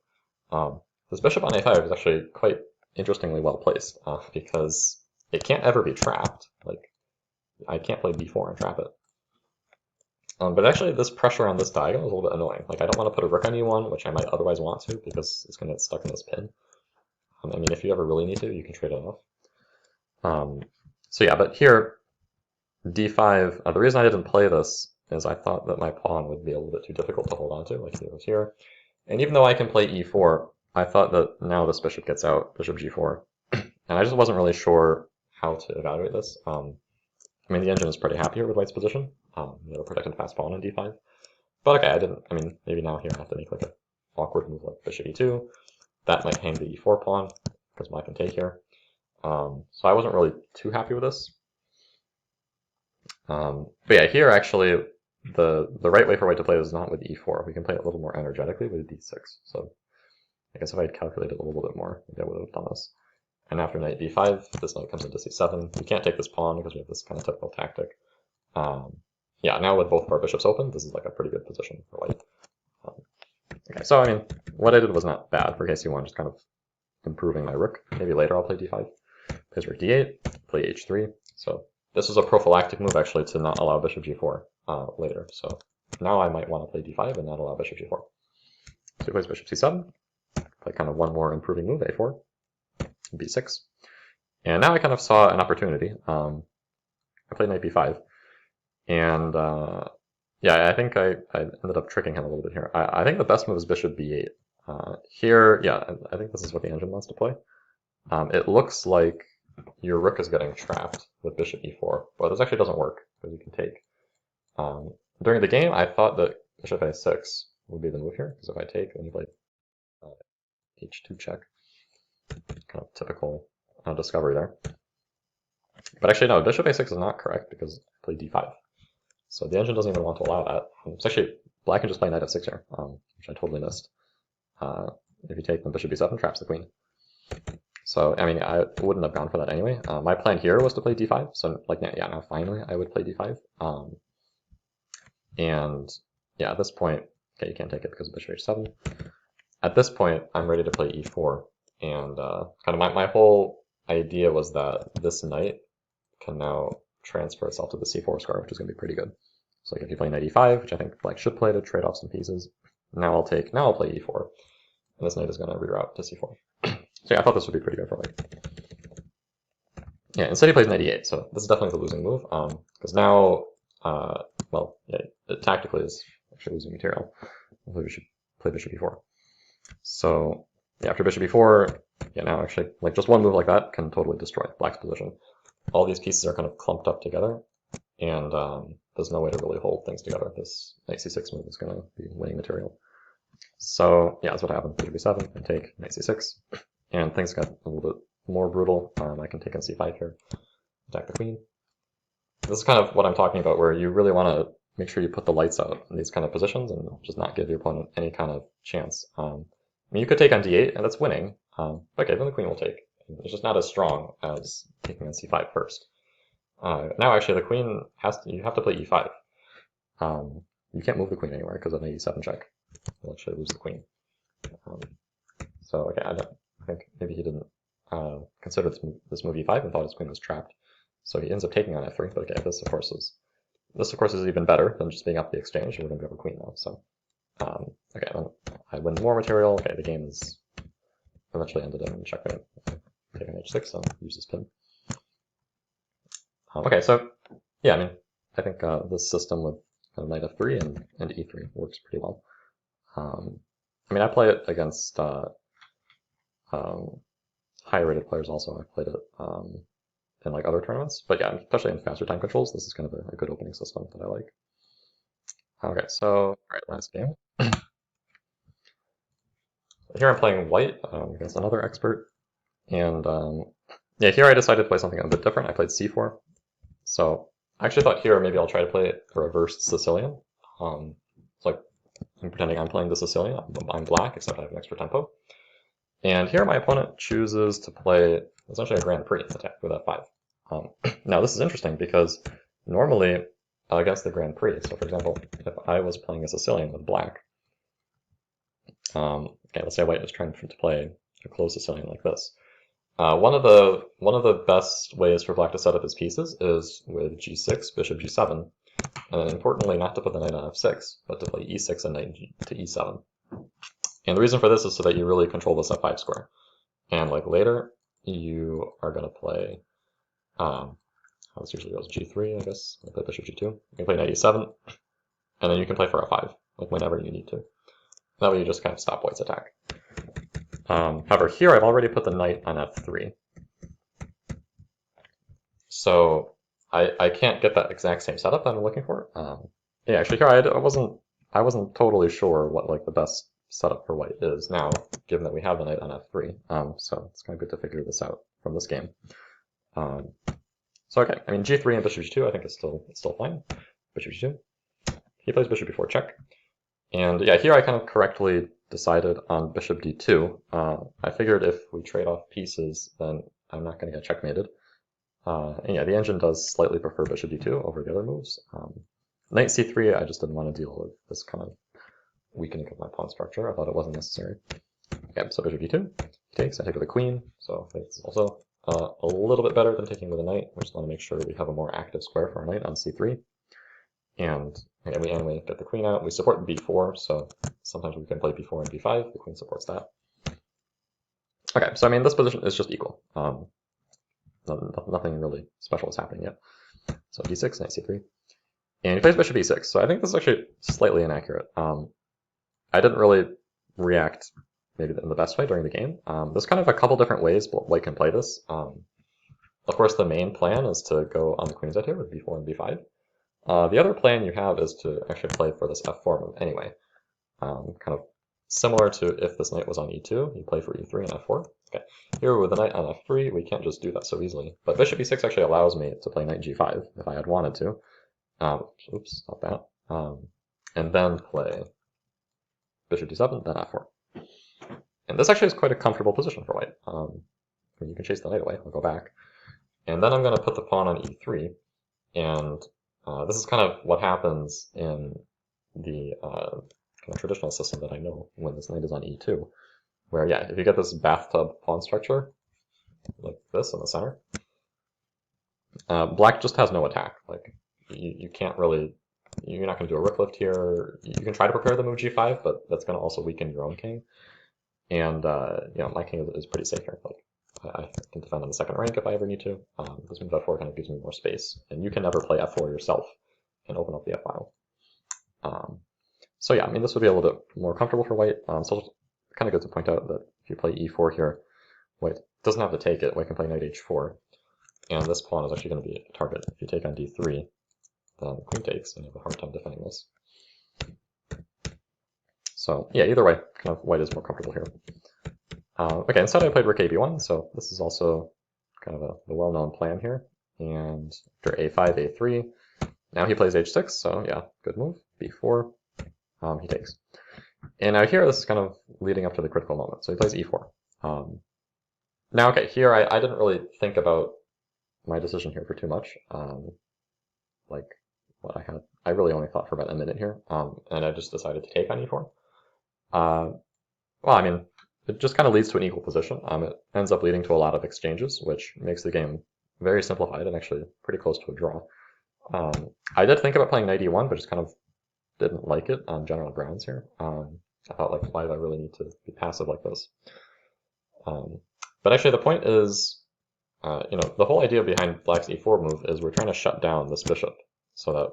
S1: This bishop on a5 is actually quite interestingly well placed because it can't ever be trapped. Like I can't play b4 and trap it. But actually, this pressure on this diagonal is a little bit annoying. Like, I don't want to put a rook on e1, which I might otherwise want to, because it's going to get stuck in this pin. I mean, if you ever really need to, you can trade it off. So yeah, but here, d5, the reason I didn't play this is I thought that my pawn would be a little bit too difficult to hold on to, like it was here. And even though I can play e4, I thought that now this bishop gets out, bishop g4. And I just wasn't really sure how to evaluate this. I mean, the engine is pretty happy here with white's position. It'll protect the fast pawn on d5. But okay, I mean, maybe now here I have to make like an awkward move like bishop e2. That might hang the e4 pawn, because black can take here. So I wasn't really too happy with this. But yeah, here actually, the right way for white to play this is not with e4. We can play it a little more energetically with d6. So I guess if I had calculated a little bit more, maybe I would have done this. And after knight d5, this knight comes into c7. We can't take this pawn because we have this kind of typical tactic. Yeah, now with both of our bishops open, this is like a pretty good position for white. Okay, so I mean, what I did was not bad for kc1, just kind of improving my rook. Maybe later I'll play d5. Plays rook d8, play h3. So this is a prophylactic move actually to not allow bishop g4 later. So now I might want to play d5 and not allow bishop g4. So he plays bishop c7, play kind of one more improving move, a4, b6. And now I kind of saw an opportunity. I played knight b5. And yeah, I think I ended up tricking him a little bit here. I think the best move is bishop b8. Here, yeah, I think this is what the engine wants to play. It looks like your rook is getting trapped with bishop e4, but this actually doesn't work, because you can take. During the game, I thought that bishop a6 would be the move here, because if I take, then you play h2 check. Kind of typical discovery there. But actually, no, bishop a6 is not correct, because I play d5. So the engine doesn't even want to allow that. It's actually, black can just play knight f6 here, which I totally missed. If you take, then bishop b7 traps the queen. So, I mean, I wouldn't have gone for that anyway. My plan here was to play d5, so like, yeah, now finally I would play d5. And yeah, at this point, okay, you can't take it because of bishop h7. At this point, I'm ready to play e4. And kind of my whole idea was that this knight can now transfer itself to the c4 square, which is going to be pretty good. So like if you play knight e5, which I think black should play to trade off some pieces, now I'll play e4, and this knight is going to reroute to c4. So yeah, I thought this would be pretty good for white. Yeah, instead he plays knight e8, so this is definitely the losing move, because now, well, yeah, it tactically is actually losing material. We should play bishop e4. So, yeah, after bishop e4, yeah, now actually, like, just one move like that can totally destroy black's position. All these pieces are kind of clumped up together, and there's no way to really hold things together. This knight c6 move is going to be winning material. So, yeah, that's what happened. Bishop e7, and take knight c6, and things got a little bit more brutal. I can take on c5 here, attack the queen. This is kind of what I'm talking about, where you really want to make sure you put the lights out in these kind of positions and just not give your opponent any kind of chance. I mean, you could take on d8, and that's winning. Okay, then the queen will take. It's just not as strong as taking on c5 first. Now, actually, the queen you have to play e5. You can't move the queen anywhere because of an e7 check. You'll actually lose the queen. So, okay, I think maybe he didn't consider this move e5 and thought his queen was trapped. So he ends up taking on f3, but okay, this of course is even better than just being up the exchange. We're going to go for queen now. So, okay, then I win more material. Okay, the game is eventually ended in checkmate. Take on h6, so use this pin. Okay, so yeah, I mean, I think this system with knight f3 and e3 works pretty well. I mean, I play it against higher rated players also. I've played it in like other tournaments, but yeah, especially in faster time controls, this is kind of a good opening system that I like. Okay, so all right, last game. Here I'm playing white against another expert, and yeah, here I decided to play something a bit different. I played c4. So I actually thought here maybe I'll try to play it reversed Sicilian. It's like I'm pretending I'm playing the Sicilian. I'm black, except I have an extra tempo. And here my opponent chooses to play essentially a Grand Prix attack with f5. Now this is interesting because normally against the Grand Prix, so for example, if I was playing a Sicilian with black, okay, let's say white was trying to play a closed Sicilian like this. One of the best ways for black to set up his pieces is with g6, bishop g7, and then importantly not to put the knight on f6, but to play e6 and knight to e7. And the reason for this is so that you really control this f5 square. And like later, you are going to play, how this usually goes, g3, I guess. I play bishop g2. You can play knight e7, and then you can play for f5, like whenever you need to. That way you just kind of stop white's attack. However, here I've already put the knight on f3. So I can't get that exact same setup that I'm looking for. Yeah, actually here I wasn't totally sure what like the best setup for white is now, given that we have the knight on f3. So it's kind of good to figure this out from this game. So okay, I mean g3 and bishop g2 I think is still fine. Bishop g2. He plays bishop before check. And yeah, here I kind of correctly decided on bishop d2. I figured if we trade off pieces, then I'm not going to get checkmated. And yeah, the engine does slightly prefer bishop d2 over the other moves. Knight c3, I just didn't want to deal with this kind of weakening of my pawn structure. I thought it wasn't necessary. Okay, so bishop d2 takes. I take with a queen, so it's also a little bit better than taking with a knight. We just want to make sure we have a more active square for our knight on c3. And again, we get the queen out. We support b4, so sometimes we can play b4 and b5. The queen supports that. Okay, so I mean, this position is just equal. Nothing really special is happening yet. So d6, knight c3. And he plays bishop e6, so I think this is actually slightly inaccurate. I didn't really react maybe in the best way during the game. There's kind of a couple different ways white can play this. Of course, the main plan is to go on the queen's side here with b4 and b5. The other plan you have is to actually play for this f4 move anyway. Kind of similar to if this knight was on e2, you play for e3 and f4. Okay, here with the knight on f3, we can't just do that so easily. But bishop e6 actually allows me to play knight g5 if I had wanted to. Oops, not that. And then play bishop d7, then f4. And this actually is quite a comfortable position for white. You can chase the knight away. I'll go back. And then I'm going to put the pawn on e3. And this is kind of what happens in the kind of traditional system that I know when this knight is on e2. Where, yeah, if you get this bathtub pawn structure, like this in the center, black just has no attack. Like, you can't really, you're not going to do a rook lift here. You can try to prepare the move g5, but that's going to also weaken your own king. And, you know, my king is pretty safe here. Like, I can defend on the second rank if I ever need to. This move f4 kind of gives me more space, and you can never play f4 yourself and open up the f-file. So yeah, I mean, this would be a little bit more comfortable for white. So it's kind of good to point out that if you play e4 here, white doesn't have to take it. White can play knight h4, and this pawn is actually going to be a target. If you take on d3, then queen takes, and you have a hard time defending this. So yeah, either way, kind of white is more comfortable here. Okay, instead I played rook ab1, so this is also kind of the well-known plan here. And after a5, a3, now he plays h6, so yeah, good move. b4, he takes. And now here, this is kind of leading up to the critical moment. So he plays e4. Now, okay, here I didn't really think about my decision here for too much. Like what I really only thought for about a minute here, and I just decided to take on e4. Well, I mean, it just kind of leads to an equal position. It ends up leading to a lot of exchanges, which makes the game very simplified and actually pretty close to a draw. I did think about playing knight e1, but just kind of didn't like it on general grounds here. I thought, like, why do I really need to be passive like this? But actually, the point is, the whole idea behind black's e4 move is we're trying to shut down this bishop so that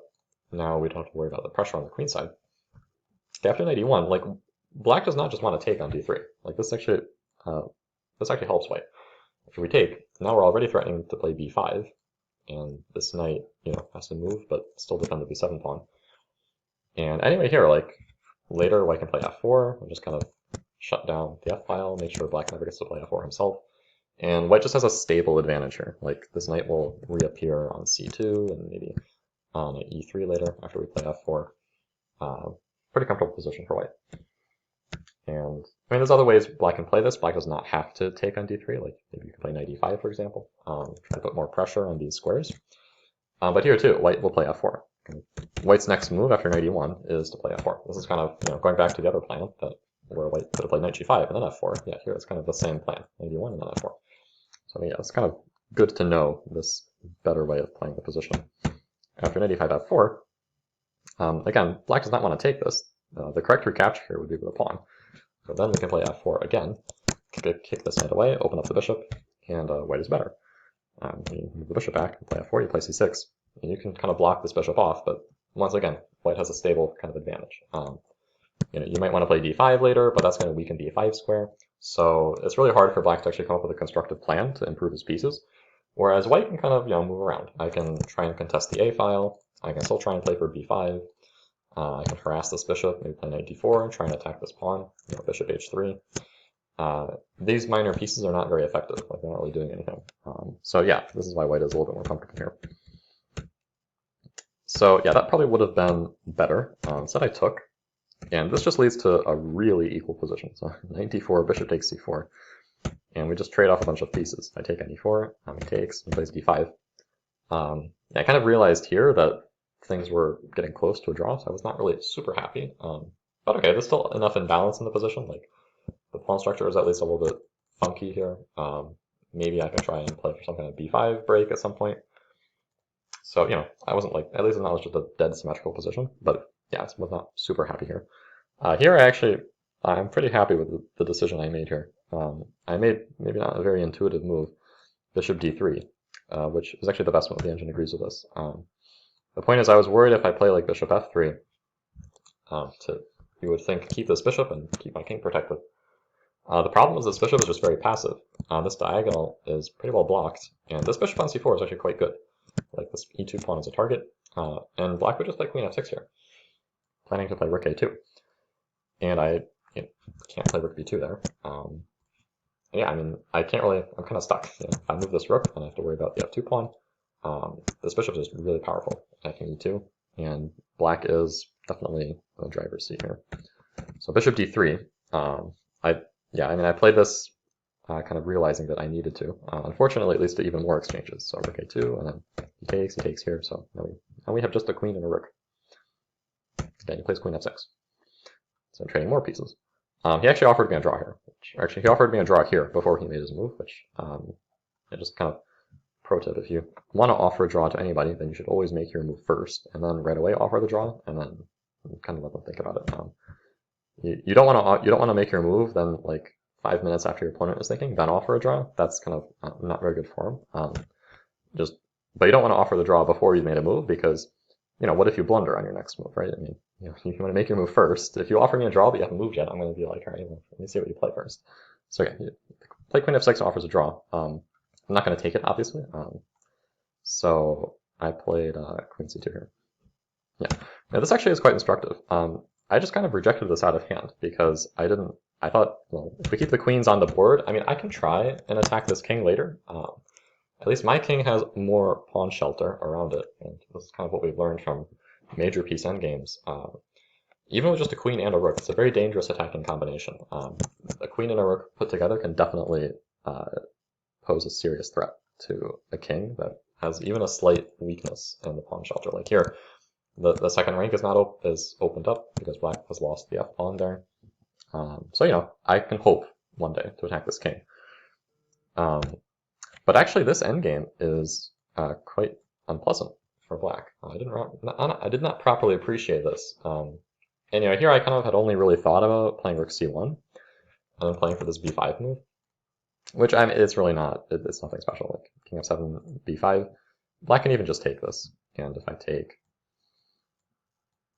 S1: now we don't have to worry about the pressure on the queen side. After knight e1, like, black does not just want to take on d3. Like, this actually helps white. After we take, now we're already threatening to play b5, and this knight, has to move, but still defend the b7 pawn. And anyway, here, like, later white can play f4, and just kind of shut down the f-file, make sure black never gets to play f4 himself. And white just has a stable advantage here. Like, this knight will reappear on c2, and maybe on e3 later after we play f4. Pretty comfortable position for white. And, I mean, there's other ways black can play this. Black does not have to take on d3. Like, maybe you can play knight e5, for example. Try to put more pressure on these squares. But here, too, white will play f4. White's next move after knight e1 is to play f4. This is kind of, going back to the other plan, where white could have played knight g5 and then f4. Yeah, here it's kind of the same plan, knight e1 and then f4. So yeah, it's kind of good to know this better way of playing the position. After knight e5, f4, again, black does not want to take this. The correct recapture here would be with a pawn. So then we can play f4 again, kick this knight away, open up the bishop, and white is better. You move the bishop back, and play f4, you play c6. And you can kind of block this bishop off, but once again, white has a stable kind of advantage. You might want to play d5 later, but that's going to weaken the e5 square. So it's really hard for black to actually come up with a constructive plan to improve his pieces. Whereas white can kind of, move around. I can try and contest the a-file. I can still try and play for b5. I can harass this bishop, maybe play knight d4, try and attack this pawn, bishop h3. These minor pieces are not very effective, like they're not really doing anything. So yeah, this is why white is a little bit more comfortable here. So yeah, that probably would have been better. Instead I took, and this just leads to a really equal position. So knight d4, bishop takes c4, and we just trade off a bunch of pieces. I take on e4, he takes, he plays d5. I kind of realized here that things were getting close to a draw, so I was not really super happy. But okay, there's still enough imbalance in the position. Like, the pawn structure is at least a little bit funky here. Maybe I can try and play for some kind of b5 break at some point. So, I wasn't like, at least that was just a dead symmetrical position, but yeah, I was not super happy here. Here I'm pretty happy with the decision I made here. I made maybe not a very intuitive move, bishop d3, which is actually the best move. The engine agrees with this. The point is, I was worried if I play like bishop f3, you would think keep this bishop and keep my king protected. The problem is this bishop is just very passive. This diagonal is pretty well blocked, and this bishop on c4 is actually quite good. Like, this e2 pawn is a target, and black would just play queen f6 here, planning to play rook a2. And I can't play rook b2 there. Yeah, I mean, I can't really, I'm kind of stuck. If I move this rook, then I have to worry about the f2 pawn. This bishop is really powerful, attacking e2, and black is definitely the driver's seat here. So bishop d3, I played this kind of realizing that I needed to. Unfortunately, it leads to even more exchanges. So rook a2, and then he takes here, so now we have just a queen and a rook. Again, he plays queen f6. So I'm trading more pieces. He actually offered me a draw here. He offered me a draw here before he made his move, which just kind of pro tip, if you want to offer a draw to anybody, then you should always make your move first, and then right away offer the draw, and then kind of let them think about it. You don't want to make your move, then like 5 minutes after your opponent is thinking, then offer a draw. That's kind of not very good form. But you don't want to offer the draw before you've made a move because, what if you blunder on your next move, right? I mean, if you want to make your move first. If you offer me a draw but you haven't moved yet, I'm going to be like, all right, well, let me see what you play first. So yeah, play Queen f6 offers a draw. I'm not going to take it, obviously. So I played Queen c2 here. Yeah, now this actually is quite instructive. I just kind of rejected this out of hand because I thought, well, if we keep the queens on the board, I mean, I can try and attack this king later. At least my king has more pawn shelter around it, and this is kind of what we've learned from major piece endgames. Even with just a queen and a rook, it's a very dangerous attacking combination. A queen and a rook put together can definitely pose a serious threat to a king that has even a slight weakness in the pawn shelter. Like here, the second rank is not is opened up because black has lost the f pawn there. So I can hope one day to attack this king. But actually, this endgame is quite unpleasant for black. I did not properly appreciate this. And here I kind of had only really thought about playing rook c1 and then playing for this b5 move, which it's really not. It's nothing special. Like king f7, b5. Black can even just take this, and if I take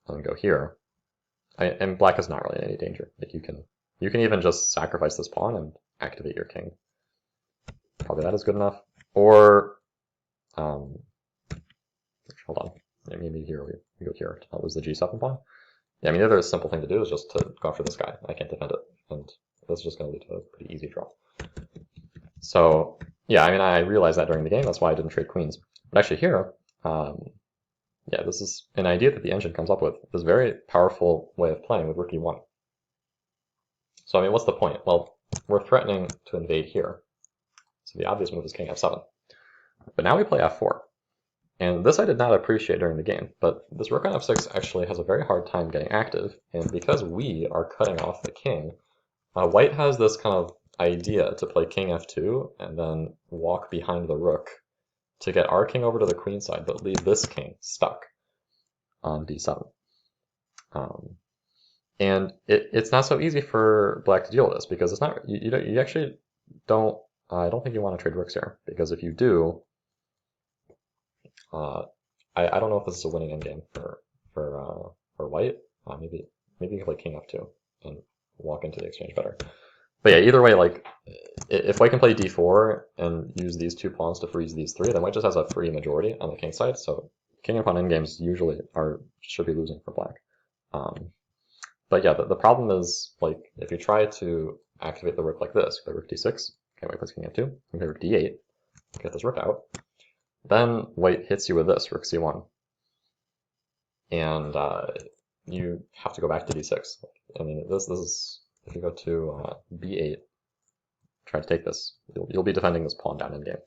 S1: and go here, and black is not really in any danger. Like you can even just sacrifice this pawn and activate your king. Probably that is good enough. Or, hold on. Maybe here we go here to not lose the g7 pawn. Yeah, I mean, the other simple thing to do is just to go after this guy. I can't defend it, and that's just going to lead to a pretty easy draw. So, yeah, I mean, I realized that during the game. That's why I didn't trade queens. But actually here, yeah, this is an idea that the engine comes up with. This very powerful way of playing with rook e1. So, I mean, what's the point? Well, we're threatening to invade here. So the obvious move is king f7. But now we play f4. And this I did not appreciate during the game, but this rook on f6 actually has a very hard time getting active, and because we are cutting off the king, white has this kind of idea to play king f2 and then walk behind the rook to get our king over to the queen side, but leave this king stuck on d7. And it's not so easy for black to deal with this, because it's not, you actually don't, I don't think you want to trade rooks here, because if you do, I don't know if this is a winning endgame for white. Maybe you can play king f2 and walk into the exchange better. But yeah, either way, like if white can play d4 and use these two pawns to freeze these three, then white just has a free majority on the king side. So king and pawn endgames usually should be losing for black. But yeah, the problem is, like, if you try to activate the rook like this, play rook d6, okay, white plays king f2, you play rook d8, get this rook out, then white hits you with this, rook c1. And you have to go back to d6. I mean, this is, if you go to b8, try to take this, you'll be defending this pawn down in game.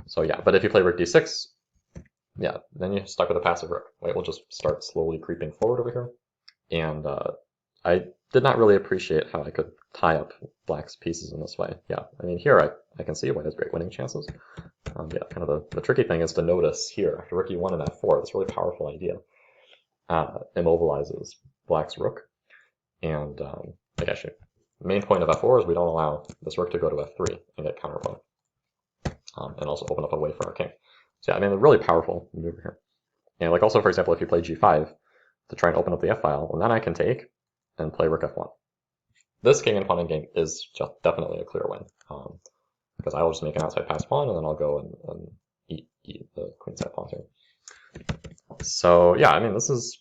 S1: So yeah, but if you play rook d6, yeah, then you're stuck with a passive rook. White will just start slowly creeping forward over here. And I did not really appreciate how I could tie up black's pieces in this way. Yeah, I mean, here I can see white has great winning chances. Yeah, kind of the tricky thing is to notice here, after rook e1 and f4, this really powerful idea immobilizes black's rook. And like actually, the main point of f4 is we don't allow this rook to go to f3 and get counterplay. And also open up a way for our king. So yeah, I mean, a really powerful maneuver here. And like also, for example, if you play g5 to try and open up the f-file, well, then I can take and play rook f1. This king and pawn endgame is just definitely a clear win. Because I will just make an outside pass pawn, and then I'll go and eat the queenside pawn here. So yeah, I mean, this is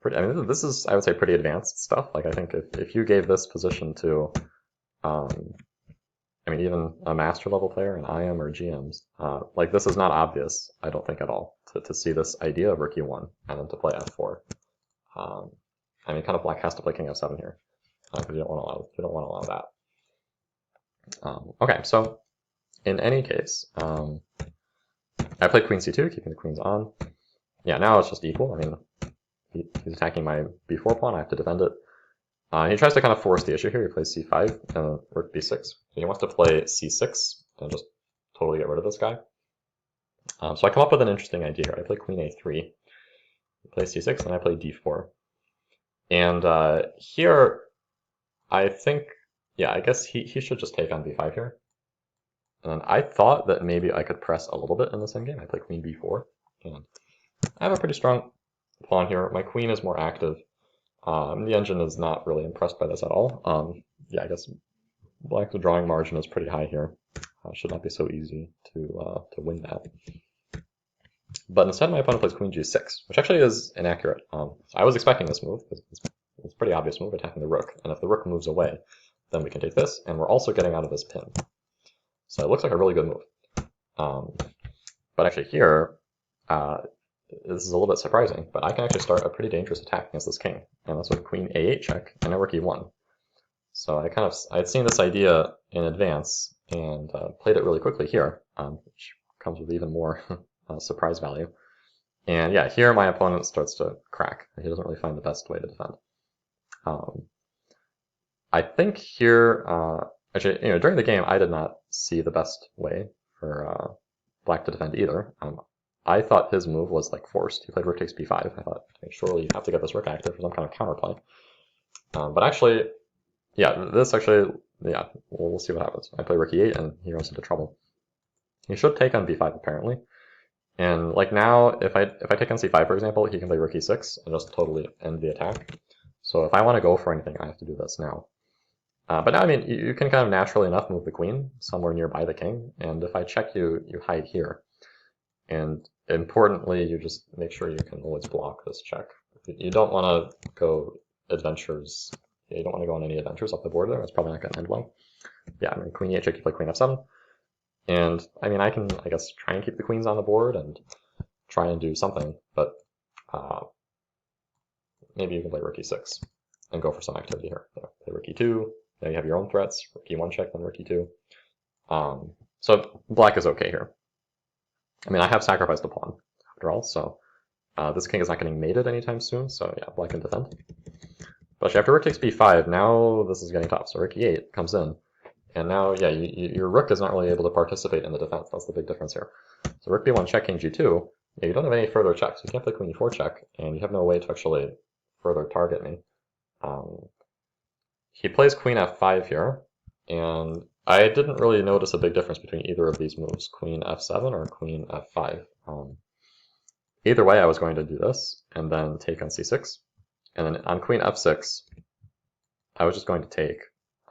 S1: pretty. I mean, this is, I would say, pretty advanced stuff. Like, I think if you gave this position to, I mean, even a master level player, an IM or GMs, like, this is not obvious, I don't think at all, to see this idea of rook e1 and then to play f4. I mean, kind of black has to play king f7 here, because you don't want to allow that. Okay, so in any case, I played queen c2, keeping the queens on. Yeah, now it's just equal. I mean, he's attacking my b4 pawn. I have to defend it. He tries to kind of force the issue here. He plays c5 and rook b6. So he wants to play c6 and just totally get rid of this guy. So I come up with an interesting idea here. I play queen a3. He plays c6, and I play d4. And here, I think yeah, I guess he should just take on b5 here. And I thought that maybe I could press a little bit in this endgame. I play queen b4, and I have a pretty strong pawn here. My queen is more active. The engine is not really impressed by this at all. Yeah, I guess black's drawing margin is pretty high here. Should not be so easy to win that. But instead, my opponent plays queen g6, which actually is inaccurate. I was expecting this move. It's a pretty obvious move, attacking the rook. And if the rook moves away, then we can take this, and we're also getting out of this pin. So it looks like a really good move. But actually here, this is a little bit surprising, but I can actually start a pretty dangerous attack against this king. And that's with queen a8 check and now rook e1. So I'd seen this idea in advance and played it really quickly here, which comes with even more surprise value. And yeah, here my opponent starts to crack. He doesn't really find the best way to defend. I think here, actually, during the game, I did not see the best way for black to defend either. I thought his move was like forced. He played rook takes b5. I thought, surely you have to get this rook active for some kind of counterplay. But actually, yeah, this actually, yeah, we'll see what happens. I play rook e8 and he runs into trouble. He should take on b5 apparently. And like now, if I take on c5, for example, he can play rook e6 and just totally end the attack. So if I want to go for anything, I have to do this now. But now, I mean, you can kind of naturally enough move the queen somewhere nearby the king. And if I check you, you hide here. And importantly, you just make sure you can always block this check. You don't want to go adventures. You don't want to go on any adventures up the board there. That's probably not going to end well. Yeah, I mean, queen e8 check, you play queen f7. And I mean, I can, I guess, try and keep the queens on the board and try and do something, but maybe you can play rook e6 and go for some activity here. Play rook e2. Now you have your own threats. Rook e1 check, then rook e2. So black is okay here. I mean, I have sacrificed a pawn after all, so this king is not getting mated anytime soon. So yeah, black can defend. But actually, after rook takes b5, now this is getting tough. So rook e8 comes in. And now, yeah, your rook is not really able to participate in the defense. That's the big difference here. So rook b1 check, king g2. Yeah, you don't have any further checks. You can't play queen e4 check, and you have no way to actually further target me. He plays queen f5 here, and I didn't really notice a big difference between either of these moves, queen f7 or queen f5. Either way, I was going to do this, and then take on c6. And then on queen f6, I was just going to take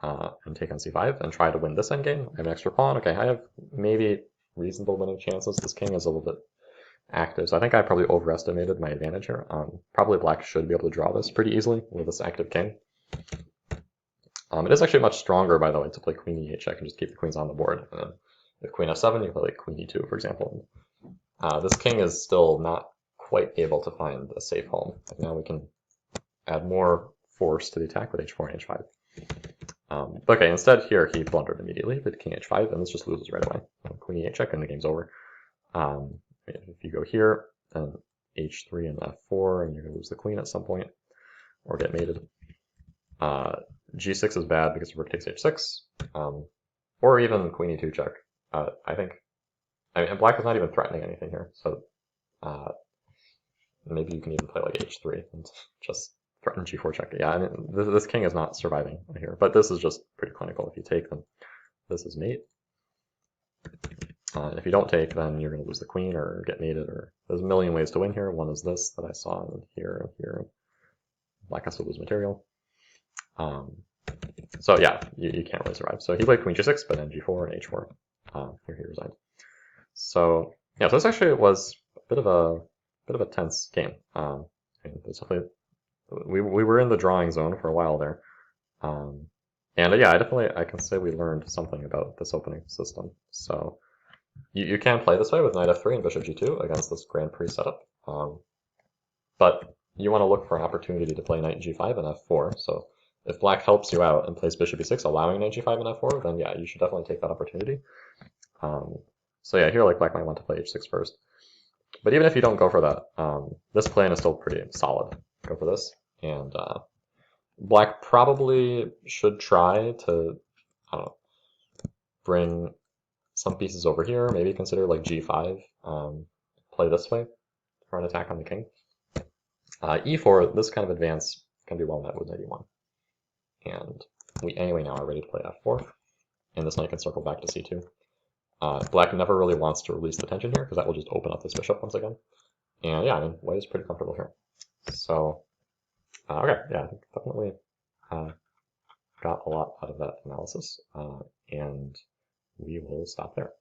S1: and take on c5 and try to win this endgame. I have an extra pawn. Okay, I have maybe reasonable winning chances. This king is a little bit active, so I think I probably overestimated my advantage here. Probably black should be able to draw this pretty easily with this active king. It is actually much stronger, by the way, to play queen e8 check and just keep the queens on the board. And then if queen f7, you play like queen e2, for example. This king is still not quite able to find a safe home. Now we can add more force to the attack with h4 and h5. But okay, instead here he blundered immediately with king h5, and this just loses right away. Queen e8 check and the game's over. If you go here, then h3 and f4, and you're going to lose the queen at some point, or get mated. G6 is bad because rook takes h6, or even queen e2 check. I think, and black is not even threatening anything here, so maybe you can even play like h3 and just threaten g4 check. Yeah, I mean, this king is not surviving here, but this is just pretty clinical. If you take, then this is mate. And if you don't take, then you're going to lose the queen or get mated, or there's a million ways to win here. One is this that I saw here and here. Black has to lose material. So yeah, you can't really survive. So he played queen g6, but then g4 and h4. Here he resigned. So yeah, so this actually was a bit of a tense game. We were in the drawing zone for a while there. And yeah, I can say we learned something about this opening system. So you can play this way with knight f3 and bishop g2 against this Grand Prix setup. But you want to look for an opportunity to play knight g5 and f4. So if black helps you out and plays bishop e6, allowing knight g5 and f4, then yeah, you should definitely take that opportunity. So yeah, here like black might want to play h6 first. But even if you don't go for that, this plan is still pretty solid. Go for this. And black probably should try to, I don't know, bring some pieces over here. Maybe consider like g5, play this way for an attack on the king. E4, this kind of advance can be well met with knight e1. And we anyway now are ready to play f4, and this knight can circle back to c2. Black never really wants to release the tension here, because that will just open up this bishop once again. And yeah, I mean, white is pretty comfortable here. So, okay, yeah, I think definitely got a lot out of that analysis, and we will stop there.